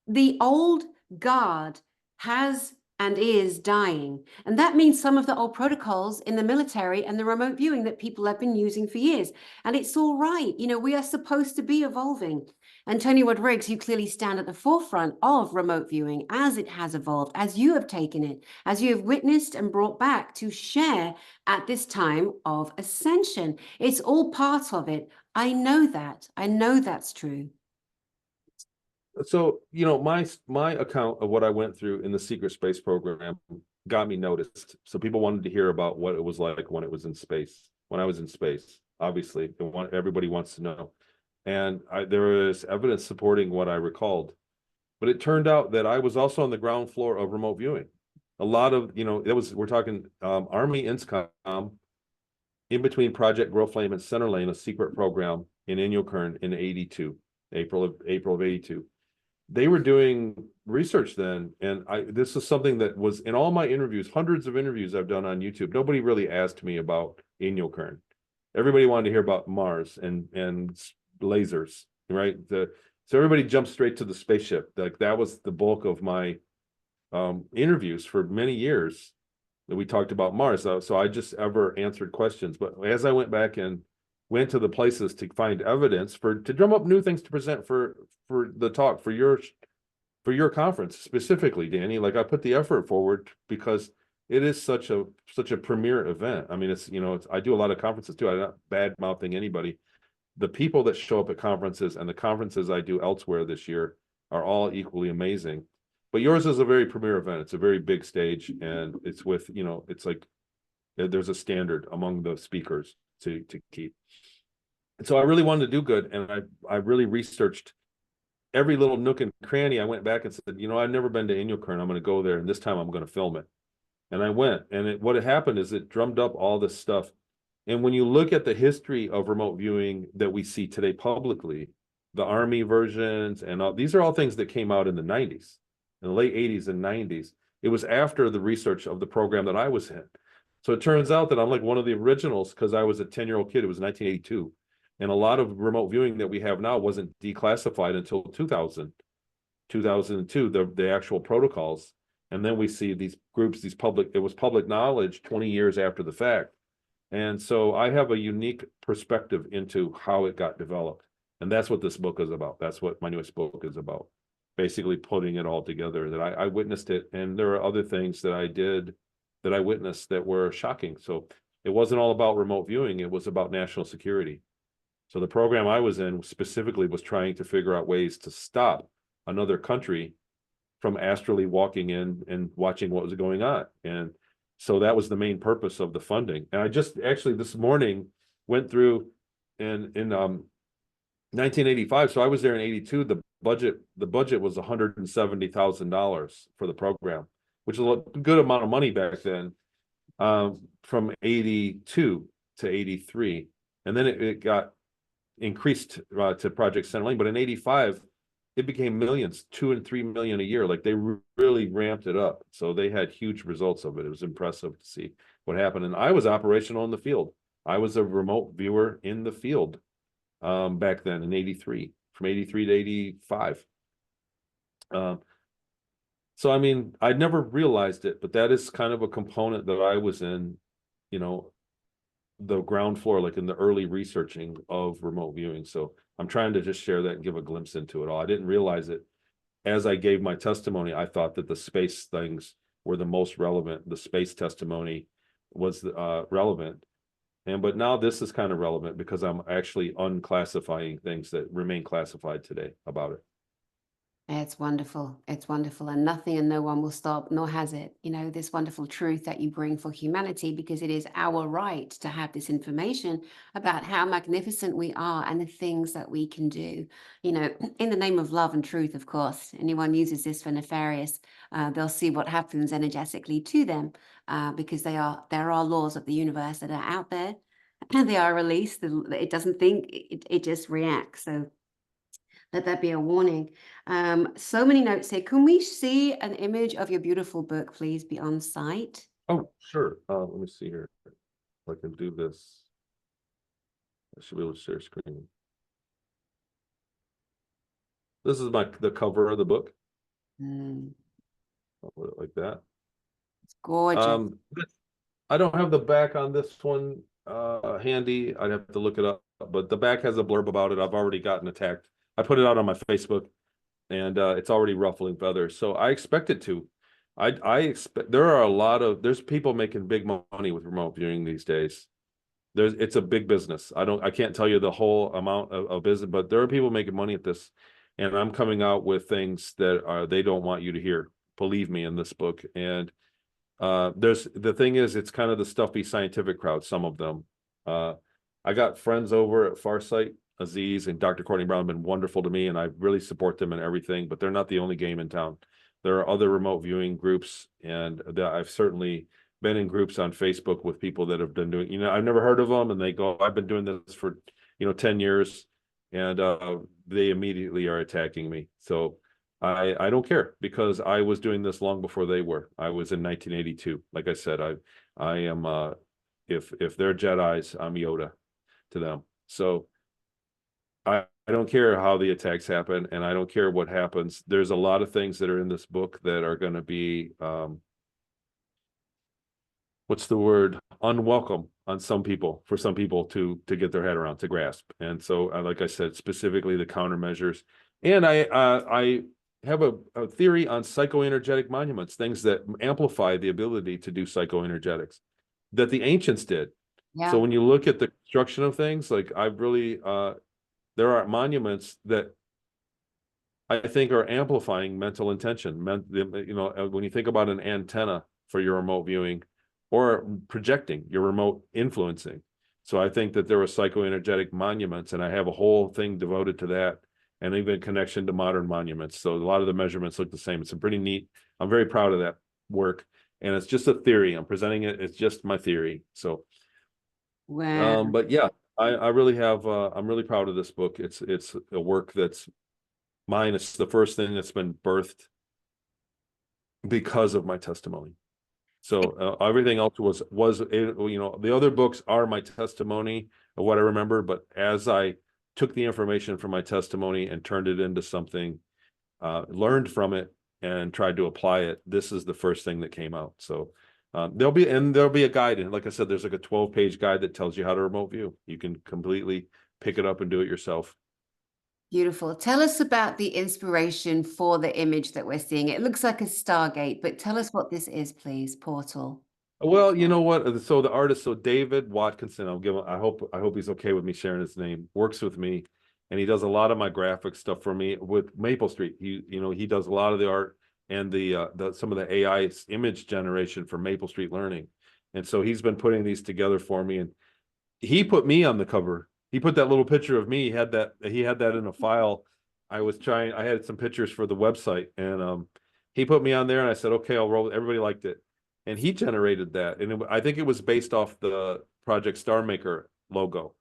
the old guard has and is dying. And that means some of the old protocols in the military and the remote viewing that people have been using for years. And it's all right. We are supposed to be evolving. And Tony Rodrigues, you clearly stand at the forefront of remote viewing as it has evolved, as you have taken it, as you have witnessed and brought back to share at this time of ascension. It's all part of it. I know that. I know that's true. So, my account of what I went through in the secret space program got me noticed. So people wanted to hear about what it was like when I was in space. Obviously, everybody wants to know. And there was evidence supporting what I recalled. But it turned out that I was also on the ground floor of remote viewing. A lot of, we're talking Army INSCOM, in between Project Grow Flame and Center Lane, a secret program in Inyokern in April of 82. They were doing research then, and this is something that was in all my interviews, hundreds of interviews I've done on YouTube. Nobody really asked me about Inyokern. Everybody wanted to hear about Mars and lasers, right? So everybody jumped straight to the spaceship. Like that was the bulk of my interviews for many years that we talked about Mars. So I just ever answered questions. But as I went back and went to the places to find evidence to drum up new things to present for the talk for your conference specifically, Danny, like I put the effort forward because it is such a premier event. I mean, I do a lot of conferences too. I'm not bad mouthing anybody. The people that show up at conferences and the conferences I do elsewhere this year are all equally amazing. But yours is a very premier event. It's a very big stage, and it's with, it's like there's a standard among the speakers to keep. And so I really wanted to do good, and I really researched every little nook and cranny. I went back and said, I've never been to Inyokern. I'm going to go there, and this time I'm going to film it. And I went, and what had happened is it drummed up all this stuff. And when you look at the history of remote viewing that we see today publicly, the Army versions and these are all things that came out in the 90s, in the late 80s and 90s. It was after the research of the program that I was in. So it turns out that I'm like one of the originals because I was a 10-year-old kid. It was 1982. And a lot of remote viewing that we have now wasn't declassified until 2000, 2002, the actual protocols. And then we see these groups, it was public knowledge 20 years after the fact. And so I have a unique perspective into how it got developed. And that's what this book is about. That's what my newest book is about. Basically putting it all together, that I witnessed it. And there are other things that I did that I witnessed that were shocking. So it wasn't all about remote viewing. It was about national security. So the program I was in specifically was trying to figure out ways to stop another country from astrally walking in and watching what was going on. And so that was the main purpose of the funding. And I just actually this morning went through in 1985. So I was there in 82. The budget was $170,000 for the program, which is a good amount of money back then, from 82 to 83. And then it got increased to Project Centerlink. But in 85, it became millions, 2 and 3 million a year. Like they really ramped it up. So they had huge results of it. It was impressive to see what happened. And I was operational in the field. I was a remote viewer in the field back then in 83, from 83 to 85. So, I mean, I'd never realized it, but that is kind of a component that I was in, the ground floor, like in the early researching of remote viewing. So I'm trying to just share that and give a glimpse into it all. I didn't realize it. As I gave my testimony, I thought that the space things were the most relevant. The space testimony was relevant. But now this is kind of relevant because I'm actually unclassifying things that remain classified today about it. It's wonderful. It's wonderful. And nothing and no one will stop, nor has it, this wonderful truth that you bring for humanity, because it is our right to have this information about how magnificent we are and the things that we can do, in the name of love and truth, of course. Anyone uses this for nefarious, they'll see what happens energetically to them, because there are laws of the universe that are out there and they are released. It doesn't think, it just reacts. So let that be a warning. So many notes here. Can we see an image of your beautiful book, please, be on site? Oh, sure. Let me see here. If I can do this. I should be able to share screen. This is the cover of the book. I'll put it like that. It's gorgeous. I don't have the back on this one handy. I'd have to look it up, but the back has a blurb about it. I've already gotten attacked. I put it out on my Facebook, and it's already ruffling feathers. So I expect it to. I expect there's people making big money with remote viewing these days. It's a big business. I can't tell you the whole amount of business, but there are people making money at this, and I'm coming out with things that they don't want you to hear. Believe me, in this book. And the thing is, it's kind of the stuffy scientific crowd. Some of them. I got friends over at Farsight. Aziz and Dr. Courtney Brown have been wonderful to me, and I really support them in everything, but they're not the only game in town. There are other remote viewing groups, and I've certainly been in groups on Facebook with people that have been doing, I've never heard of them, and they go, I've been doing this for, 10 years, and they immediately are attacking me. So I don't care, because I was doing this long before they were. I was in 1982. Like I said, I am, if they're Jedis, I'm Yoda to them. So I don't care how the attacks happen, and I don't care what happens. There's a lot of things that are in this book that are going to be, what's the word? Unwelcome on some people, for some people to get their head around, to grasp. And so, like I said, specifically the countermeasures. And I have a theory on psychoenergetic monuments, things that amplify the ability to do psychoenergetics that the ancients did. So Yeah. when you look at the construction of things, like I've really, there are monuments that I think are amplifying mental intention. When you think about an antenna for your remote viewing or projecting, your remote influencing. So I think that there are psychoenergetic monuments, and I have a whole thing devoted to that, and even connection to modern monuments. So a lot of the measurements look the same. It's a pretty neat. I'm very proud of that work, and it's just a theory. I'm presenting it. It's just my theory. So, Wow. but yeah, I really have. I'm really proud of this book. It's a work that's mine. It's the first thing that's been birthed because of my testimony. So everything else was the other books are my testimony of what I remember, but as I took the information from my testimony and turned it into something, learned from it and tried to apply it, this is the first thing that came out. So there'll be a guide, and like I said, there's like a 12-page guide that tells you how to remote view. You can completely pick it up and do it yourself. Beautiful. Tell us about the inspiration for the image that we're seeing. It looks like a Stargate, but tell us what this is, please. Portal. Well, you know what? So the artist, so David Watkinson, I'll give him, I hope he's okay with me sharing his name, works with me, and he does a lot of my graphic stuff for me with Maple Street. He does a lot of the art and the some of the AI image generation for Maple Street Learning. And so he's been putting these together for me, and he put me on the cover. He put that little picture of me. He had that in a file. I had some pictures for the website, and he put me on there, and I said, okay, I'll roll. Everybody liked it. And he generated that. And I think it was based off the Project Star Maker logo,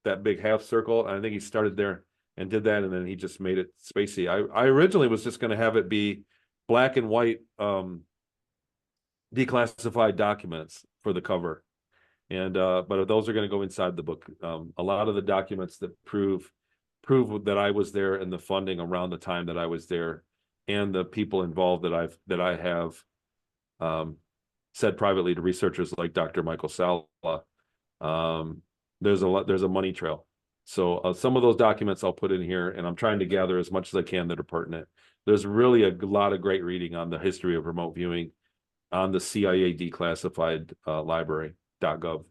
that big half circle. And I think he started there and did that. And then he just made it spacey. I originally was just going to have it be black and white declassified documents for the cover. And but those are going to go inside the book. A lot of the documents that prove that I was there, and the funding around the time that I was there, and the people involved that I have said privately to researchers like Dr. Michael Sala, there's a money trail. So some of those documents I'll put in here, and I'm trying to gather as much as I can that are pertinent. There's really a lot of great reading on the history of remote viewing on the CIA declassified library.gov.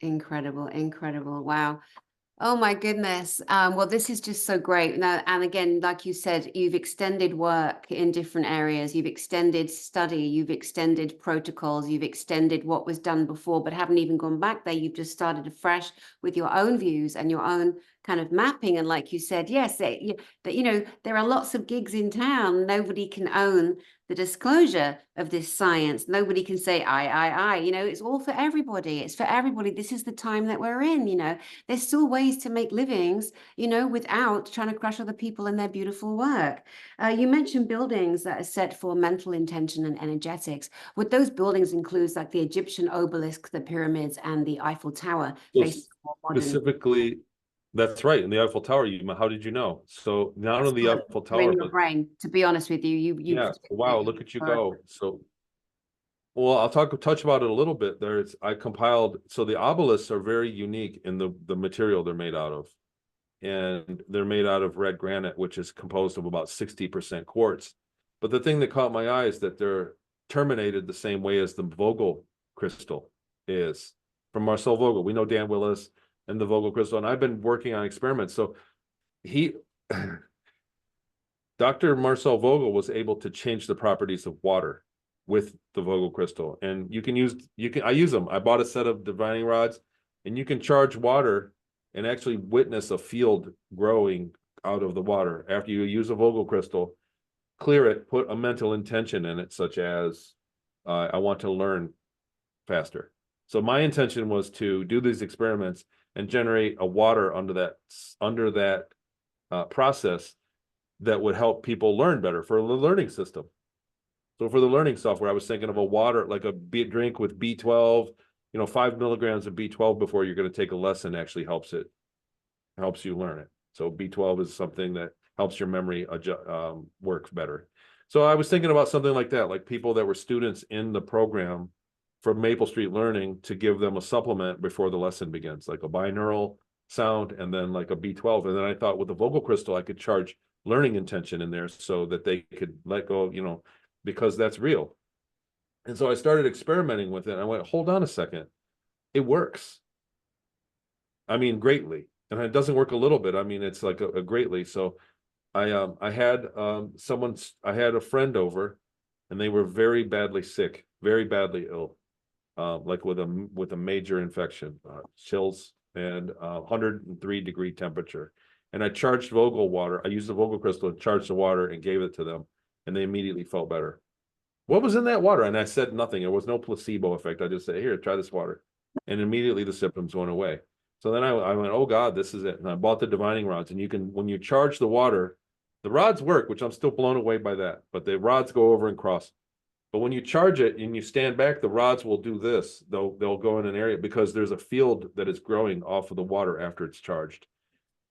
Incredible, incredible. Wow. Oh my goodness. Well, this is just so great. Now, and again, like you said, you've extended work in different areas. You've extended study. You've extended protocols. You've extended what was done before, but haven't even gone back there. You've just started afresh with your own views and your own kind of mapping. And like you said, yes, there are lots of gigs in town. Nobody can own the disclosure of this science. Nobody can say, I, it's all for everybody. It's for everybody. This is the time that we're in, There's still ways to make livings, without trying to crush other people in their beautiful work. You mentioned buildings that are set for mental intention and energetics. Would those buildings include like the Egyptian obelisk, the pyramids, and the Eiffel Tower? So Based on modern. specifically, that's right. In the Eiffel Tower, how did you know? So not only the Eiffel Tower, in your but brain, to be honest with you, yeah, wow, look at you go. So, well, I'll touch about it a little bit. I compiled, so the obelisks are very unique in the material they're made out of. And they're made out of red granite, which is composed of about 60% quartz. But the thing that caught my eye is that they're terminated the same way as the Vogel crystal is from Marcel Vogel. We know Dan Willis and the Vogel crystal, and I've been working on experiments. So Dr. Marcel Vogel was able to change the properties of water with the Vogel crystal. And I use them. I bought a set of divining rods, and you can charge water and actually witness a field growing out of the water. After you use a Vogel crystal, clear it, put a mental intention in it, such as, I want to learn faster. So my intention was to do these experiments and generate a water under that process that would help people learn better for the learning system. So for the learning software, I was thinking of a water, like a drink with B12, 5 milligrams of B12 before you're going to take a lesson actually helps it helps you learn it. So B12 is something that helps your memory work better. So I was thinking about something like that, like people that were students in the program for Maple Street Learning, to give them a supplement before the lesson begins, like a binaural sound and then like a B12. And then I thought with the vocal crystal, I could charge learning intention in there so that they could let go, because that's real. And so I started experimenting with it. And I went, hold on a second. It works. I mean, greatly. And it doesn't work a little bit. I mean, it's like a greatly. So I had I had a friend over, and they were very badly sick, very badly ill, like with a major infection, chills, and 103-degree temperature. And I charged Vogel water. I used the Vogel crystal to charge the water and gave it to them, and they immediately felt better. What was in that water? And I said nothing. There was no placebo effect. I just said, here, try this water. And immediately the symptoms went away. So then I went, oh God, this is it. And I bought the divining rods. And you can, when you charge the water, the rods work, which I'm still blown away by that. But the rods go over and cross. But when you charge it and you stand back, the rods will do this. They'll go in an area because there's a field that is growing off of the water after it's charged.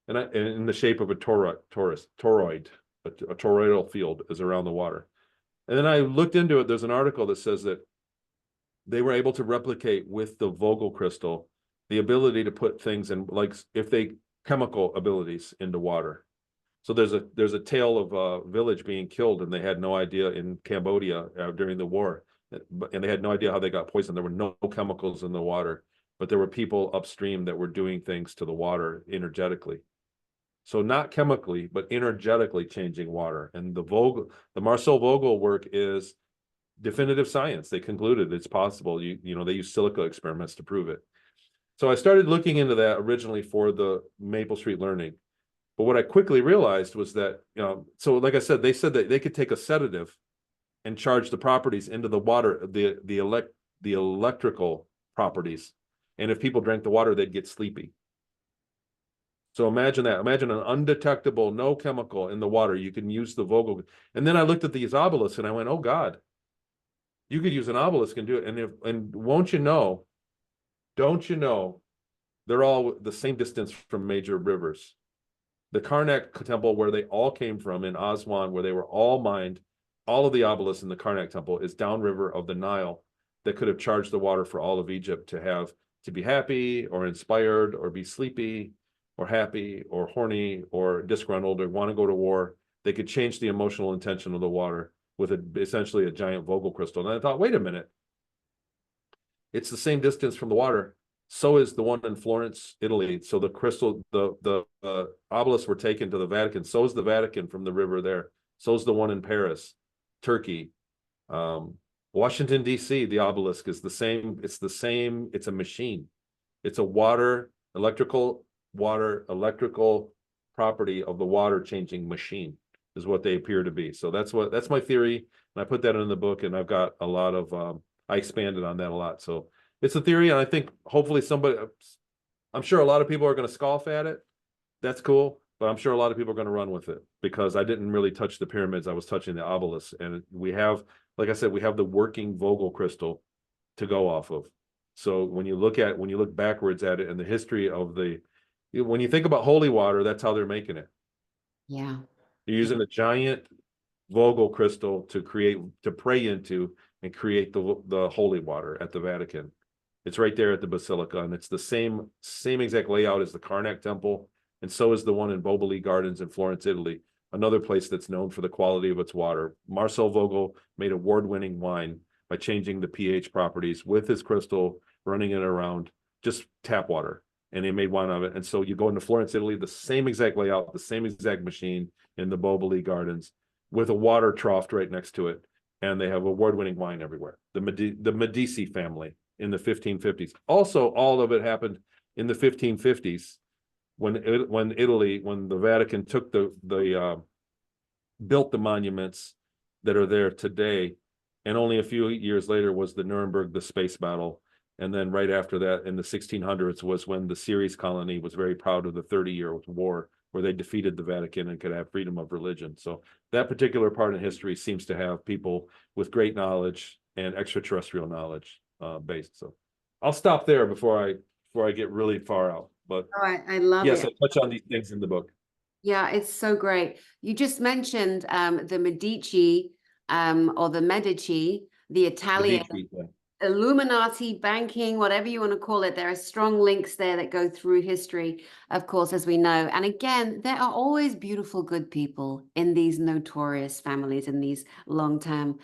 And in the shape of a toroid, a toroidal field is around the water. And then I looked into it. There's an article that says that they were able to replicate with the Vogel crystal the ability to put things in, like if they chemical abilities into water. So there's a tale of a village being killed, and they had no idea in Cambodia during the war, and they had no idea how they got poisoned. There were no chemicals in the water, but there were people upstream that were doing things to the water energetically. So not chemically, but energetically changing water. And the Marcel Vogel work is definitive science. They concluded it's possible. They use silica experiments to prove it. So I started looking into that originally for the Maple Street Learning. But what I quickly realized was that, so like I said, they said that they could take a sedative and charge the properties into the water, the electrical properties. And if people drank the water, they'd get sleepy. So imagine that. Imagine an undetectable, no chemical in the water. You can use the Vogel. And then I looked at these obelisks and I went, oh God, you could use an obelisk and do it. And don't you know, they're all the same distance from major rivers. The Karnak temple, where they all came from in Aswan, where they were all mined, all of the obelisks in the Karnak temple is downriver of the Nile that could have charged the water for all of Egypt to be happy or inspired or be sleepy or happy or horny or disgruntled or want to go to war. They could change the emotional intention of the water with essentially a giant Vogel crystal. And I thought, wait a minute. It's the same distance from the water. So is the one in Florence, Italy. So the crystal, the obelisks were taken to the Vatican. So is the Vatican from the river there. So is the one in Paris, Turkey. Washington, D.C., the obelisk is the same. It's the same. It's a machine. It's a electrical property of the water changing machine is what they appear to be. So that's my theory. And I put that in the book, and I've got a lot of, I expanded on that a lot. So it's a theory. And I think hopefully I'm sure a lot of people are going to scoff at it. That's cool. But I'm sure a lot of people are going to run with it because I didn't really touch the pyramids. I was touching the obelisks. And we have, like I said, we have the working Vogel crystal to go off of. So when you look backwards at it and the history of when you think about holy water, that's how they're making it. Yeah. You're using a giant Vogel crystal to pray into and create the holy water at the Vatican. It's right there at the Basilica, and it's the same exact layout as the Karnak Temple, and so is the one in Boboli Gardens in Florence, Italy, another place that's known for the quality of its water. Marcel Vogel made award-winning wine by changing the pH properties with his crystal, running it around just tap water, and he made wine of it. And so you go into Florence, Italy, the same exact layout, the same exact machine in the Boboli Gardens with a water trough right next to it, and they have award-winning wine everywhere. The Medici family in the 1550s. Also, all of it happened in the 1550s when the Vatican took built the monuments that are there today, and only a few years later was the Nuremberg, the space battle, and then right after that in the 1600s was when the Ceres colony was very proud of the 30-year war where they defeated the Vatican and could have freedom of religion. So that particular part in history seems to have people with great knowledge and extraterrestrial knowledge based. So I'll stop there before I get really far out. But Oh, I love yes, it. I touch on these things in the book. Yeah, it's so great. You just mentioned the Medici or the Medici, the Italian Medici, yeah. Illuminati banking, whatever you want to call it. There are strong links there that go through history, of course, as we know. And again, there are always beautiful, good people in these notorious families, in these long-term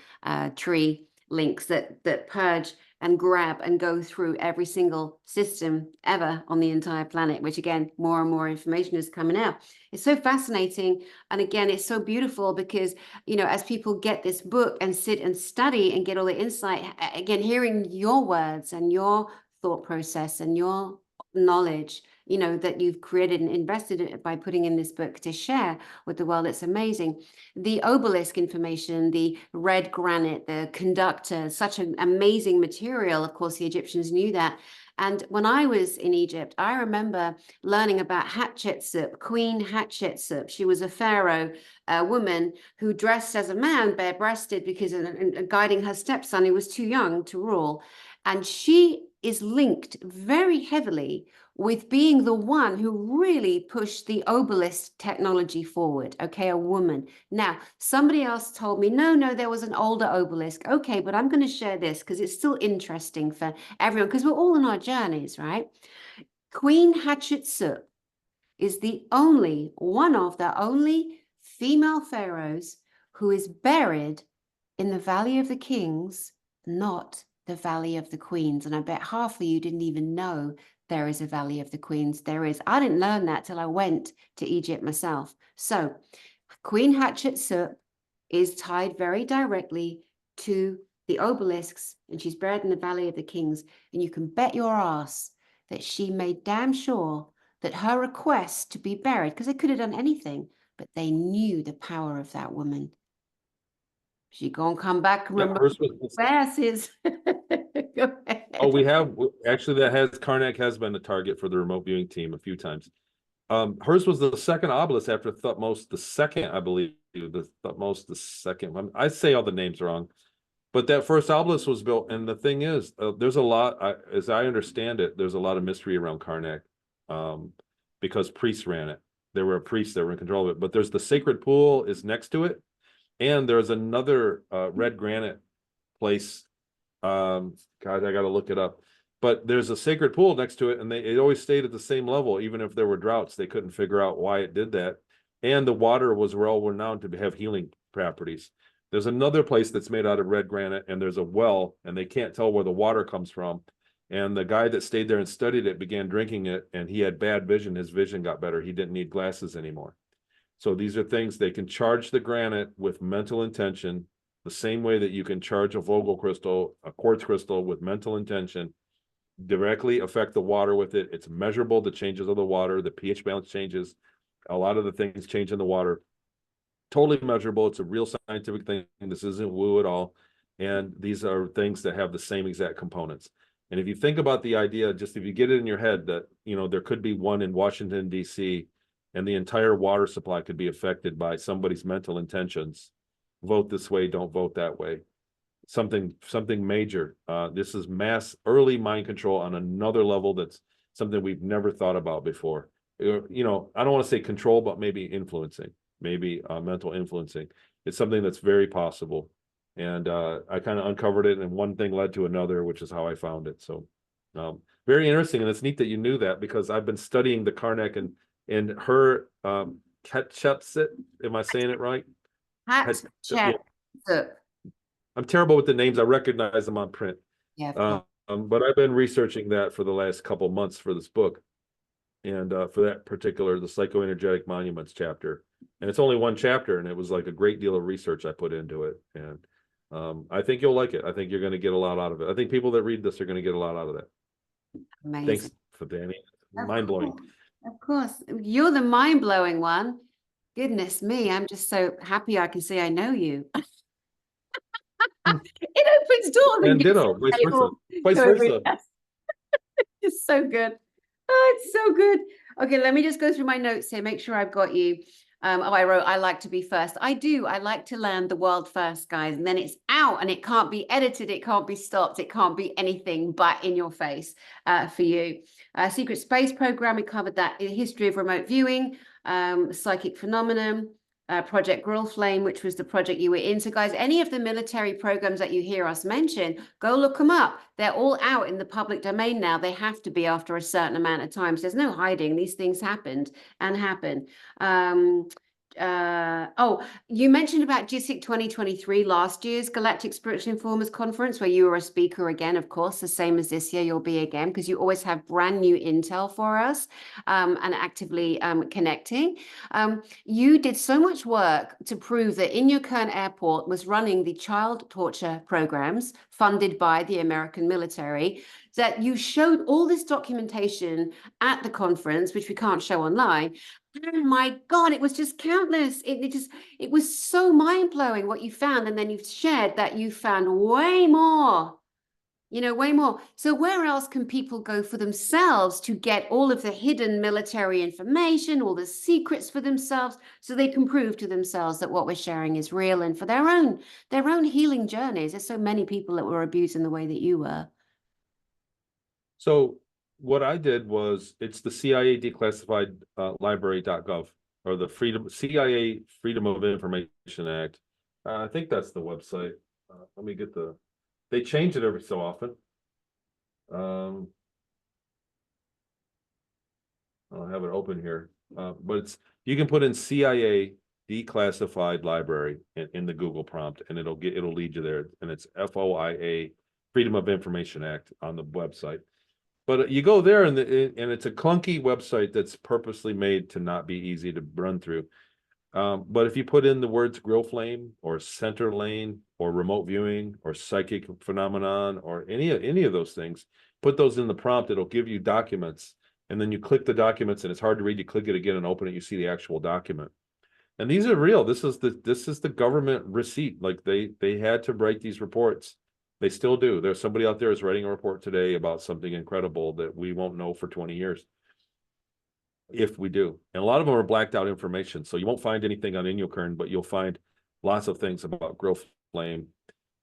tree links that purge and grab and go through every single system ever on the entire planet, which again, more and more information is coming out. It's so fascinating. And again, it's so beautiful because, you know, as people get this book and sit and study and get all the insight, again, hearing your words and your thought process and your knowledge, you know, that you've created and invested by putting in this book to share with the world, it's amazing. The obelisk information, the red granite, the conductor, such an amazing material. Of course, the Egyptians knew that. And when I was in Egypt, I remember learning about Hatshepsut, Queen Hatshepsut. She was a pharaoh, a woman who dressed as a man, bare-breasted, because guiding her stepson who was too young to rule. And she is linked very heavily with being the one who really pushed the obelisk technology forward. Okay, a woman. Now, somebody else told me, no, there was an older obelisk. Okay, but I'm going to share this because it's still interesting for everyone, because we're all on our journeys, right? Queen Hatshepsut is the only one of the only female pharaohs who is buried in the Valley of the Kings, not the Valley of the Queens. And I bet half of you didn't even know there is a Valley of the Queens. There is. I didn't learn that till I went to Egypt myself. So Queen Hatshepsut is tied very directly to the obelisks, and she's buried in the Valley of the Kings. And you can bet your ass that she made damn sure that her request to be buried, because they could have done anything, but they knew the power of that woman. She gonna come back and Yeah, remember hers was, glasses. Go ahead. oh, we have actually that has Karnak has been a target for the remote viewing team a few times. Hers was the second obelisk after Thutmose the second, I believe. The Thutmose the second. I say all the names wrong, but that first obelisk was built. And the thing is, there's a lot, as I understand it, there's a lot of mystery around Karnak, because priests ran it. There were priests that were in control of it. But there's the sacred pool is next to it, and there's another red granite place. God, I got to look it up. But there's a sacred pool next to it, and it always stayed at the same level, even if there were droughts. They couldn't figure out why it did that. And the water was well renowned to have healing properties. There's another place that's made out of red granite, and there's a well, and they can't tell where the water comes from. And the guy that stayed there and studied it began drinking it, and he had bad vision. His vision got better. He didn't need glasses anymore. So these are things they can charge the granite with mental intention, the same way that you can charge a Vogel crystal, a quartz crystal, with mental intention, directly affect the water with it. It's measurable, the changes of the water, the pH balance changes, a lot of the things change in the water. Totally measurable. It's a real scientific thing. This isn't woo at all. And these are things that have the same exact components. And if you think about the idea, just if you get it in your head that, you know, there could be one in Washington, D.C., and the entire water supply could be affected by somebody's mental intentions. Vote this way, don't vote that way. Something major. This is mass early mind control on another level. That's something we've never thought about before. You know, I don't want to say control, but maybe influencing, maybe mental influencing. It's something that's very possible. And I kind of uncovered it, and one thing led to another, which is how I found it. So very interesting. And it's neat that you knew that, because I've been studying the Karnak and her Hatshepsut. Am I saying it right? Hatshepsut. I'm terrible with the names. I recognize them on print. Yeah. But I've been researching that for the last couple months for this book. And for that particular, the psychoenergetic monuments chapter. And it's only one chapter, and it was like a great deal of research I put into it. And I think you'll like it. I think you're going to get a lot out of it. I think people that read this are going to get a lot out of that. Amazing. Thanks for Danny. Mind-blowing. Of course. You're the mind-blowing one. Goodness me. I'm just so happy I can say I know you. It opens doors. And ditto, vice versa. Vice versa. It's so good. Oh, it's so good. Okay, let me just go through my notes here, make sure I've got you. Oh, I wrote, I like to be first. I do. I like to learn the world first, guys. And then it's out and it can't be edited. It can't be stopped. It can't be anything but in your face for you. Secret Space Program, we covered that. History of remote viewing, psychic phenomenon, Project Grill Flame, which was the project you were in. So guys, any of the military programs that you hear us mention, go look them up. They're all out in the public domain now. They have to be after a certain amount of time. So there's no hiding. These things happened and happen. Oh, you mentioned about Gsic 2023, last year's Galactic Spiritual Informers Conference, where you were a speaker again, of course, the same as this year you'll be again, because you always have brand new intel for us and actively connecting. You did so much work to prove that Inyokern Airport was running the child torture programs funded by the American military, that you showed all this documentation at the conference, which we can't show online. Oh my God, it was just countless. It was so mind-blowing what you found. And then you've shared that you found way more, way more. So where else can people go for themselves to get all of the hidden military information, all the secrets for themselves, so they can prove to themselves that what we're sharing is real, and for their own healing journeys? There's so many people that were abused in the way that you were. So what I did was, it's the CIA declassified library.gov, or the CIA Freedom of Information Act. I think that's the website. Let me get they change it every so often. I'll have it open here. But you can put in CIA declassified library in the Google prompt, and it'll lead you there. And it's FOIA, Freedom of Information Act, on the website. But you go there, and it's a clunky website that's purposely made to not be easy to run through. But if you put in the words grill flame or center lane or remote viewing or psychic phenomenon or any of those things, put those in the prompt, it'll give you documents. And then you click the documents, and it's hard to read. You click it again and open it, you see the actual document. And these are real. This is the government receipt. Like they had to write these reports. They still do. There's somebody out there is writing a report today about something incredible that we won't know for 20 years. If we do. And a lot of them are blacked out information. So you won't find anything on Inyokern, but you'll find lots of things about grill flame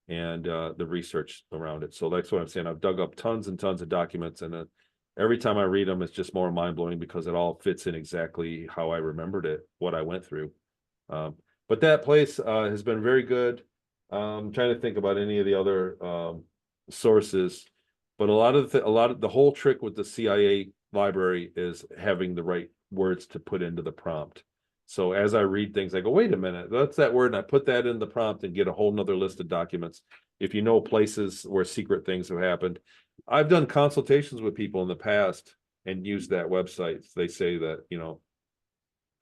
and the research around it. So that's what I'm saying. I've dug up tons and tons of documents, and every time I read them, it's just more mind-blowing, because it all fits in exactly how I remembered it, what I went through. But that place has been very good. I'm trying to think about any of the other sources, but a lot of the whole trick with the CIA library is having the right words to put into the prompt. So as I read things, I go, wait a minute, that's that word, and I put that in the prompt and get a whole nother list of documents. If you know places where secret things have happened, I've done consultations with people in the past and used that website. They say that,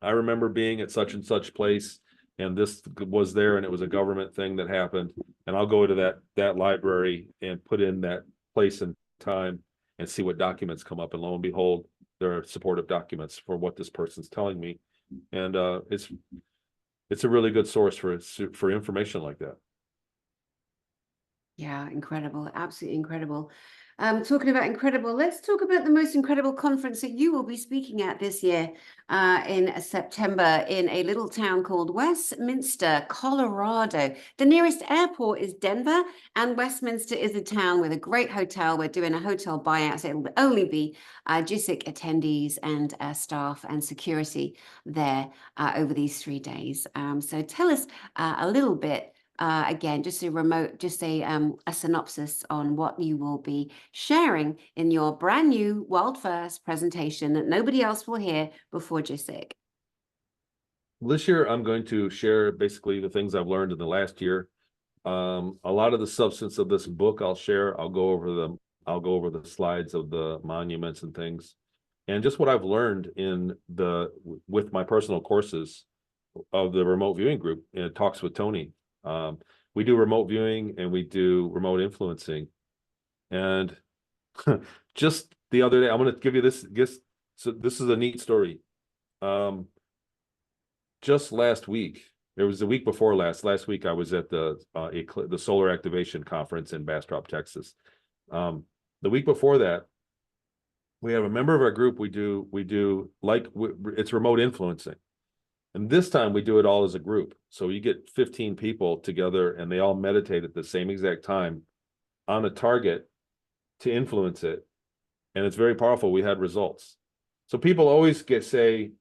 I remember being at such and such place, and this was there, and it was a government thing that happened. And I'll go to that library and put in that place and time and see what documents come up. And lo and behold, there are supportive documents for what this person's telling me. And it's a really good source for information like that. Yeah, incredible. Absolutely incredible. Talking about incredible, let's talk about the most incredible conference that you will be speaking at this year in September in a little town called Westminster, Colorado. The nearest airport is Denver, and Westminster is a town with a great hotel. We're doing a hotel buyout, so it'll only be Gsic attendees and staff and security there over these 3 days. So tell us a little bit. Again, just a synopsis on what you will be sharing in your brand new world first presentation that nobody else will hear before Gsic. This year, I'm going to share basically the things I've learned in the last year. A lot of the substance of this book I'll share. I'll go over the slides of the monuments and things, and just what I've learned with my personal courses of the remote viewing group, and Talks with Tony. We do remote viewing and we do remote influencing. And just the other day, I'm going to give you this. So this is a neat story. Just last week, it was the week before last week, I was at the Solar Activation Conference in Bastrop, Texas. The week before that, we have a member of our group. We do it's remote influencing. And this time we do it all as a group. So you get 15 people together and they all meditate at the same exact time on a target to influence it. And it's very powerful. We had results. So people always say,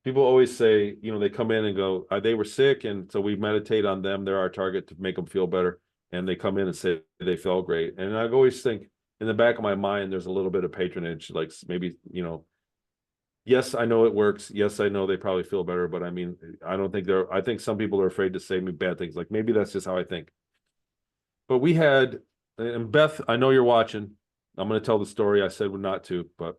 they come in and go, they were sick. And so we meditate on them. They're our target to make them feel better. And they come in and say they felt great. And I always think in the back of my mind, there's a little bit of patronage, like maybe, yes, I know it works. Yes, I know they probably feel better, but I mean, I think some people are afraid to say me bad things. Like maybe that's just how I think. But we had, and Beth, I know you're watching. I'm going to tell the story. I said not to, but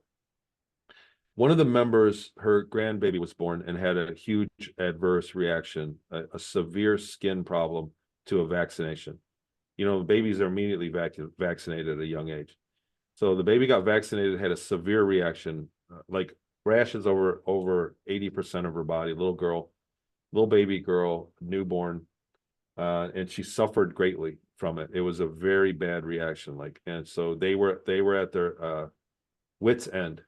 one of the members, her grandbaby was born and had a huge adverse reaction, a severe skin problem to a vaccination. Babies are immediately vaccinated at a young age. So the baby got vaccinated, had a severe reaction, like rashes over 80% of her body, little baby girl, newborn, and she suffered greatly from it. It was a very bad reaction, and so they were at their wits' end.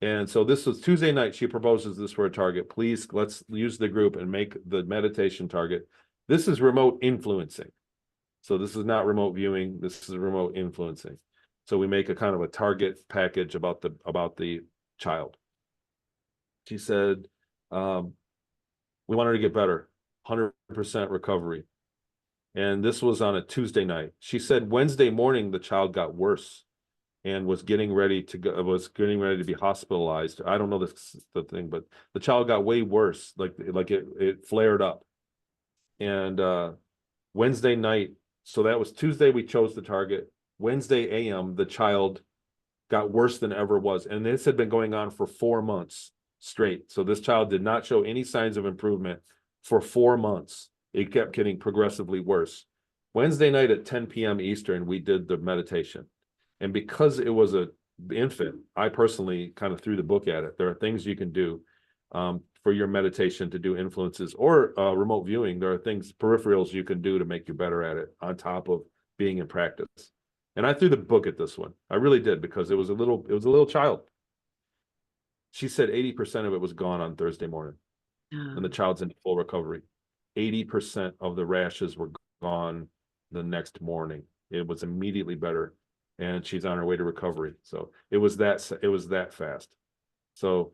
And so this was Tuesday night. She proposes this for a target. Please, let's use the group and make the meditation target. This is remote influencing. So this is not remote viewing. This is remote influencing. So we make a kind of a target package about the child. She said, we want her to get better, 100% recovery. And this was on a Tuesday night. She said Wednesday morning, the child got worse and was getting ready to be hospitalized. I don't know the thing, but the child got way worse. Like it flared up. And Wednesday night, so that was Tuesday, we chose the target. Wednesday AM, the child got worse than ever was. And this had been going on for 4 months straight. So this child did not show any signs of improvement for 4 months. It kept getting progressively worse. Wednesday night at 10 p.m. Eastern, we did the meditation. And because it was an infant, I personally kind of threw the book at it. There are things you can do for your meditation to do influences or remote viewing. There are things, peripherals you can do to make you better at it on top of being in practice. And I threw the book at this one. I really did, because it was a little child. She said 80% of it was gone on Thursday morning. And the child's in full recovery. 80% of the rashes were gone the next morning. It was immediately better. And she's on her way to recovery. So it was that fast. So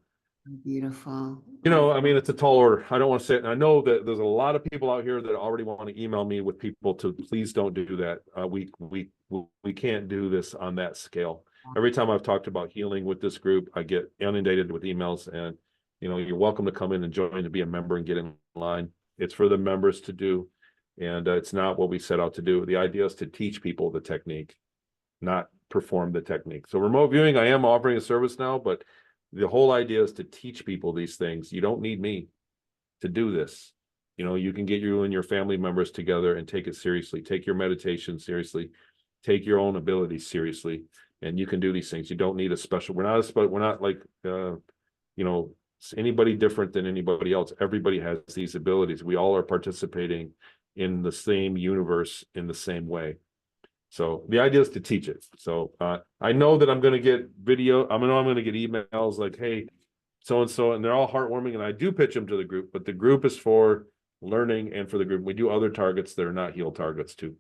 beautiful. I mean, it's a tall order. I don't want to say it. And I know that there's a lot of people out here that already want to email me with people to please don't do that. We can't do this on that scale. Every time I've talked about healing with this group, I get inundated with emails, and you're welcome to come in and join to be a member and get in line. It's for the members to do, and it's not what we set out to do. The idea is to teach people the technique, not perform the technique. So remote viewing, I am offering a service now, but the whole idea is to teach people these things. You don't need me to do this. You can get you and your family members together and take it seriously. Take your meditation seriously. Take your own abilities seriously, and you can do these things. You don't need a special. We're not like anybody different than anybody else. Everybody has these abilities. We all are participating in the same universe in the same way. So the idea is to teach it. So I know that I'm going to get video. I'm going to get emails like, hey, so-and-so, and they're all heartwarming. And I do pitch them to the group, but the group is for learning and for the group. We do other targets that are not heal targets too.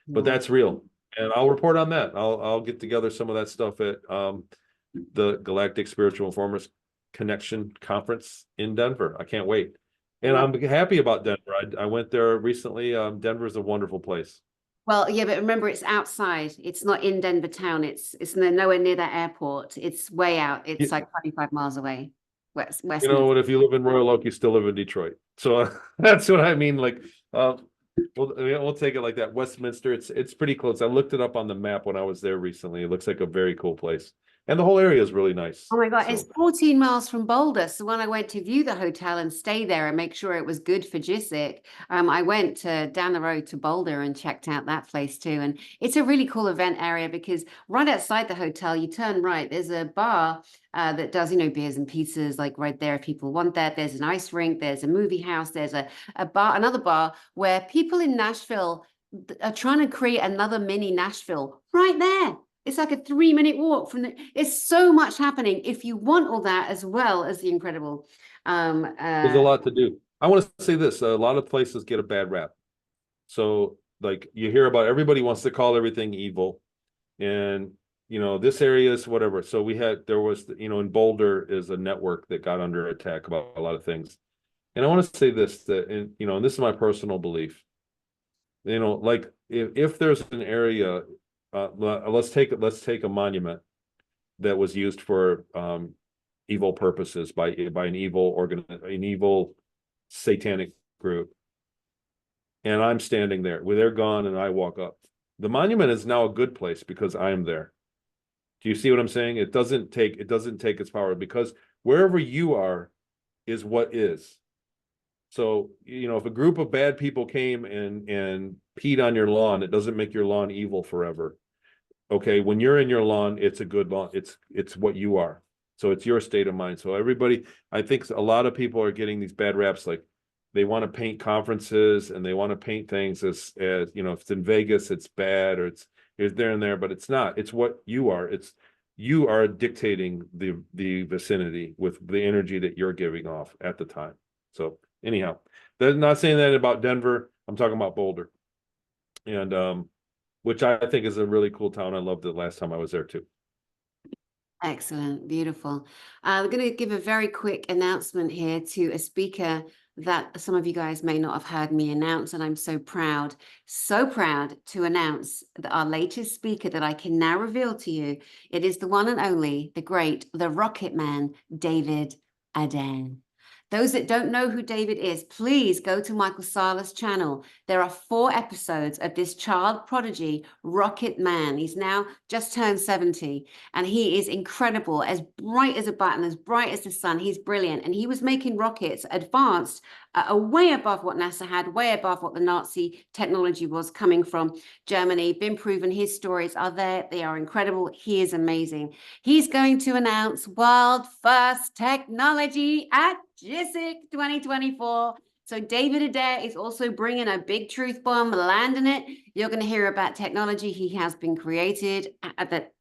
But that's real. And I'll report on that. I'll get together some of that stuff at the Galactic Spiritual Informers Connection Conference in Denver. I can't wait. And I'm happy about Denver. I went there recently. Denver is a wonderful place. Well, yeah, but remember, it's outside. It's not in Denver town. It's nowhere near that airport. It's way out. It's like 25 miles away. West. You know what? If you live in Royal Oak, you still live in Detroit. So that's what I mean. Like, we'll take it like that. Westminster, it's pretty close. I looked it up on the map when I was there recently. It looks like a very cool place. And the whole area is really nice. Oh my God, it's 14 miles from Boulder. So when I went to view the hotel and stay there and make sure it was good for Gsic, I went down the road to Boulder and checked out that place too. And it's a really cool event area because right outside the hotel, you turn right, there's a bar that does, beers and pizzas, like right there if people want that. There's an ice rink, there's a movie house, there's a bar, another bar where people in Nashville are trying to create another mini Nashville right there. It's like a 3-minute walk from the, it's so much happening. If you want all that as well as the incredible. There's a lot to do. I want to say this, a lot of places get a bad rap. So like you hear about everybody wants to call everything evil, and this area is whatever. So there was in Boulder is a network that got under attack about a lot of things. And I want to say this, that and this is my personal belief. Like if there's an area, let's take a monument that was used for evil purposes by an evil satanic group, and I'm standing there where they're gone, and I walk up. The monument is now a good place because I am there. Do you see what I'm saying? It doesn't take its power, because wherever you are is what is. So, if a group of bad people came and peed on your lawn, it doesn't make your lawn evil forever. Okay, when you're in your lawn, it's a good lawn. It's what you are. So it's your state of mind. So everybody, I think a lot of people are getting these bad raps, like they want to paint conferences and they want to paint things as if it's in Vegas, it's bad, or it's there and there, but it's not. It's what you are. You are dictating the vicinity with the energy that you're giving off at the time. So anyhow, they're not saying that about Denver. I'm talking about Boulder, and which I think is a really cool town. I loved it last time I was there too. Excellent, beautiful. We're going to give a very quick announcement here to a speaker that some of you guys may not have heard me announce, and I'm so proud to announce that our latest speaker that I can now reveal to you, it is the one and only, the great, the Rocket Man, David Aden. Those that don't know who David is, please go to Michael Sala's channel. There are 4 episodes of this child prodigy, Rocket Man. He's now just turned 70, and he is incredible, as bright as a button, as bright as the sun. He's brilliant, and he was making rockets advanced, way above what NASA had, way above what the Nazi technology was, coming from Germany. Been proven. His stories are there. They are incredible. He is amazing. He's going to announce world first technology at Gsic 2024. So David Adair is also bringing a big truth bomb, landing it. You're going to hear about technology he has been created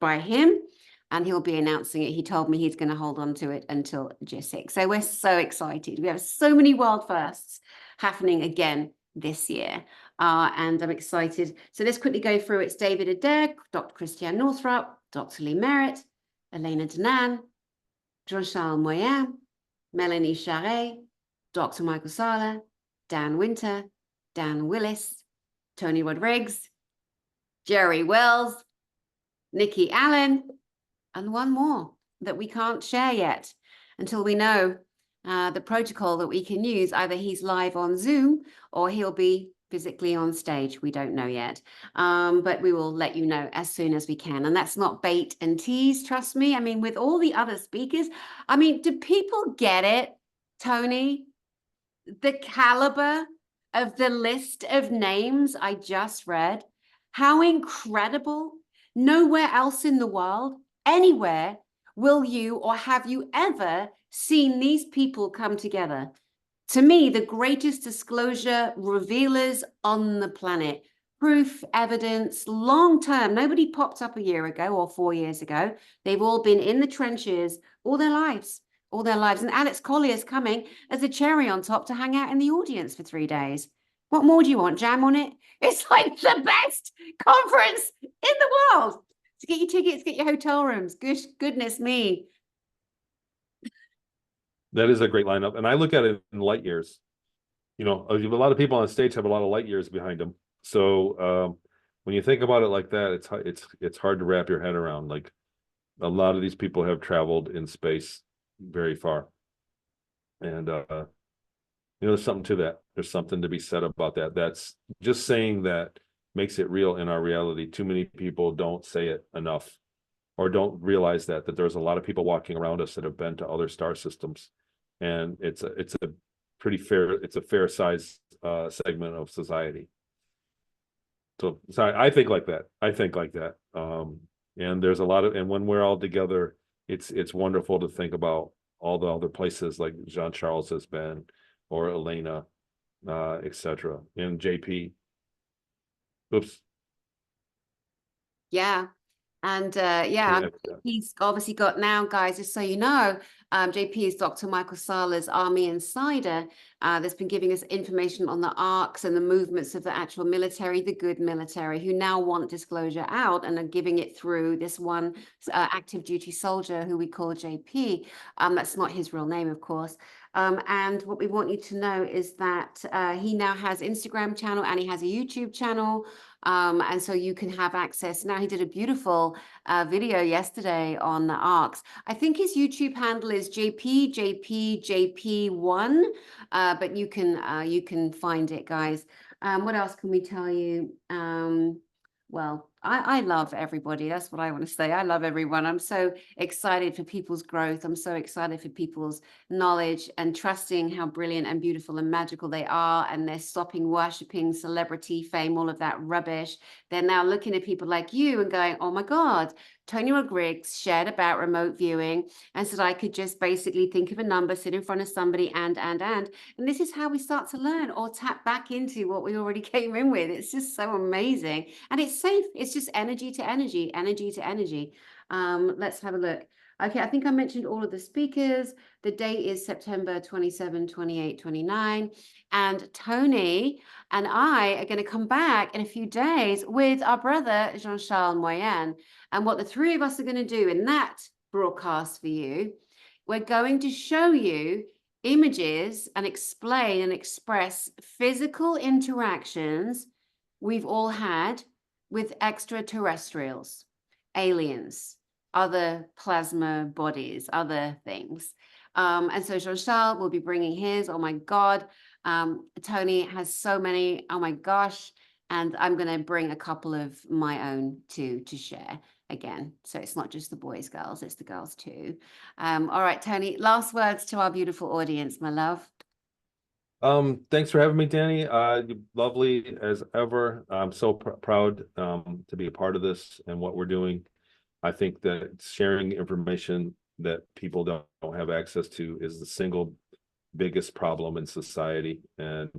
by him, and he'll be announcing it. He told me he's going to hold on to it until Gsic. So we're so excited. We have so many world firsts happening again this year, and I'm excited. So let's quickly go through. It's David Adair, Dr. Christiane Northrup, Dr. Lee Merritt, Elena Danan, Jean-Charles Moyen, Melanie Charret, Dr. Michael Sala, Dan Winter, Dan Willis, Tony Rodrigues, Jerry Wells, Nikki Allen, and one more that we can't share yet until we know the protocol that we can use. Either he's live on Zoom or he'll be physically on stage. We don't know yet, but we will let you know as soon as we can. And that's not bait and tease, trust me. I mean, with all the other speakers, I mean, do people get it, Tony? The caliber of the list of names I just read, how incredible. Nowhere else in the world, anywhere, will you or have you ever seen these people come together. To me, the greatest disclosure revealers on the planet. Proof, evidence, long term. Nobody popped up a year ago or 4 years ago. They've all been in the trenches all their lives. All their lives. And Alex Collier's coming as a cherry on top to hang out in the audience for 3 days. What more do you want? Jam on it? It's like the best conference in the world. To get your tickets, get your hotel rooms. Goodness me. That is a great lineup. And I look at it in light years. A lot of people on stage have a lot of light years behind them. So when you think about it like that, it's hard to wrap your head around. Like, a lot of these people have traveled in space very far, and there's something to that. There's something to be said about that. That's just saying that makes it real in our reality. Too many people don't say it enough, or don't realize that there's a lot of people walking around us that have been to other star systems, and it's a fair size segment of society. So I think like that. And there's a lot of, and when we're all together, it's wonderful to think about all the other places like Jean-Charles has been, or Elena, etc. And JP. Oops. Yeah. And Yeah. he's obviously got now, guys, just so you know, JP is Dr. Michael Sala's Army Insider that's been giving us information on the arcs and the movements of the actual military, the good military, who now want disclosure out and are giving it through this one active duty soldier who we call JP. That's not his real name, of course. And what we want you to know is that he now has Instagram channel and he has a YouTube channel. And so you can have access. Now he did a beautiful video yesterday on the arcs. I think his YouTube handle is JP1, but you can find it, guys. What else can we tell you? Well, I love everybody. That's what I want to say. I love everyone. I'm so excited for people's growth. I'm so excited for people's knowledge and trusting how brilliant and beautiful and magical they are. And they're stopping worshiping celebrity, fame, all of that rubbish. They're now looking at people like you and going, oh my God, Tony Rodrigues shared about remote viewing and said I could just basically think of a number, sit in front of somebody and this is how we start to learn or tap back into what we already came in with. It's just so amazing. And it's safe. It's just energy to energy, energy to energy. Let's have a look. Okay, I think I mentioned all of the speakers. The date is September 27, 28, 29. And Tony and I are going to come back in a few days with our brother, Jean-Charles Moyen. And what the three of us are going to do in that broadcast for you, we're going to show you images and explain and express physical interactions we've all had with extraterrestrials, aliens, other plasma bodies, other things. And so Jean-Charles will be bringing his, oh my God, Tony has so many, oh my gosh, and I'm going to bring a couple of my own too to share again. So it's not just the boys, girls, it's the girls too. All right, Tony, last words to our beautiful audience, my love. Thanks for having me, Danny. Lovely as ever. I'm so proud to be a part of this and what we're doing. I think that sharing information that people don't have access to is the single biggest problem in society, and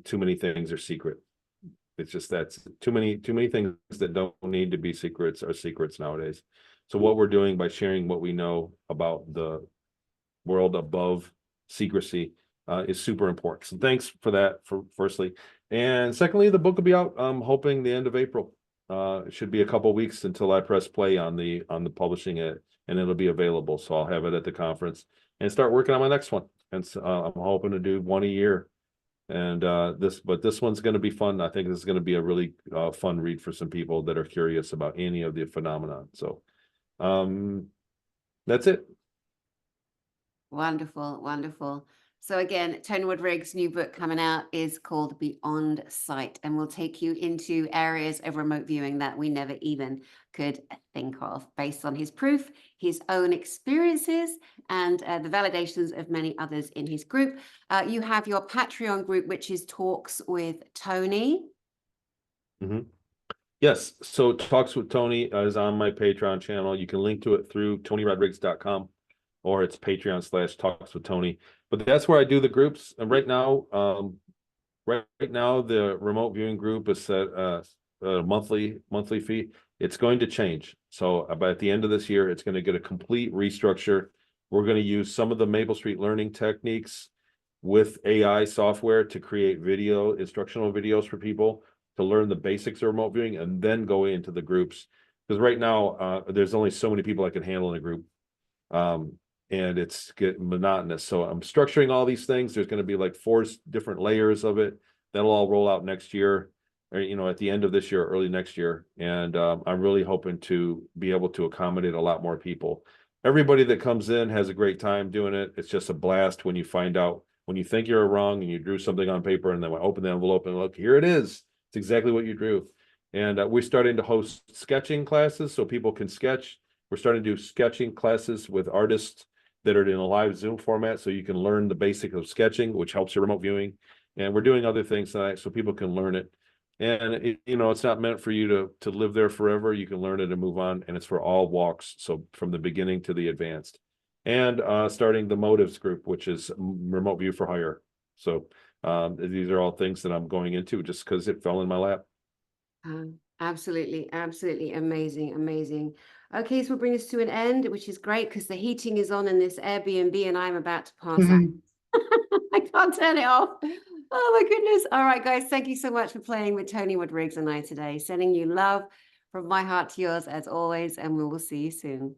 too many things are secret. It's just that's too many things that don't need to be secrets are secrets nowadays. So what we're doing by sharing what we know about the world above secrecy is super important. So thanks for that, for firstly. And secondly, the book will be out, I'm hoping the end of April. It should be a couple of weeks until I press play on the publishing it, and it'll be available. So I'll have it at the conference and start working on my next one. And so, I'm hoping to do one a year. And this one's going to be fun. I think this is going to be a really fun read for some people that are curious about any of the phenomenon. So that's it. Wonderful, wonderful. So again, Tony Rodrigues' new book coming out is called Beyond Sight, and will take you into areas of remote viewing that we never even could think of, based on his proof, his own experiences, and the validations of many others in his group. You have your Patreon group, which is Talks with Tony. Mm-hmm. Yes, so Talks with Tony is on my Patreon channel. You can link to it through TonyRodrigues.com, or it's Patreon/Talks with Tony. But that's where I do the groups. And right now, the remote viewing group is set a monthly fee. It's going to change. So at the end of this year, it's going to get a complete restructure. We're going to use some of the Maple Street learning techniques with AI software to create instructional videos for people to learn the basics of remote viewing, and then go into the groups. Because right now, there's only so many people I can handle in a group. And it's getting monotonous. So I'm structuring all these things. There's going to be like 4 different layers of it. That'll all roll out next year, or, at the end of this year, early next year. And I'm really hoping to be able to accommodate a lot more people. Everybody that comes in has a great time doing it. It's just a blast when you find out, when you think you're wrong and you drew something on paper, and then I open the envelope and look, here it is. It's exactly what you drew. And we're starting to host sketching classes so people can sketch. We're starting to do sketching classes with artists that are in a live Zoom format, so you can learn the basics of sketching, which helps your remote viewing. And we're doing other things tonight so people can learn it. And it's not meant for you to live there forever. You can learn it and move on, and it's for all walks. So from the beginning to the advanced. And starting the Motives group, which is remote view for hire. So these are all things that I'm going into just because it fell in my lap. Absolutely, absolutely amazing, amazing. Okay, so we'll bring us to an end, which is great because the heating is on in this Airbnb and I'm about to pass out. I can't turn it off. Oh my goodness. All right, guys, thank you so much for playing with Tony Rodrigues and I today. Sending you love from my heart to yours as always, and we will see you soon.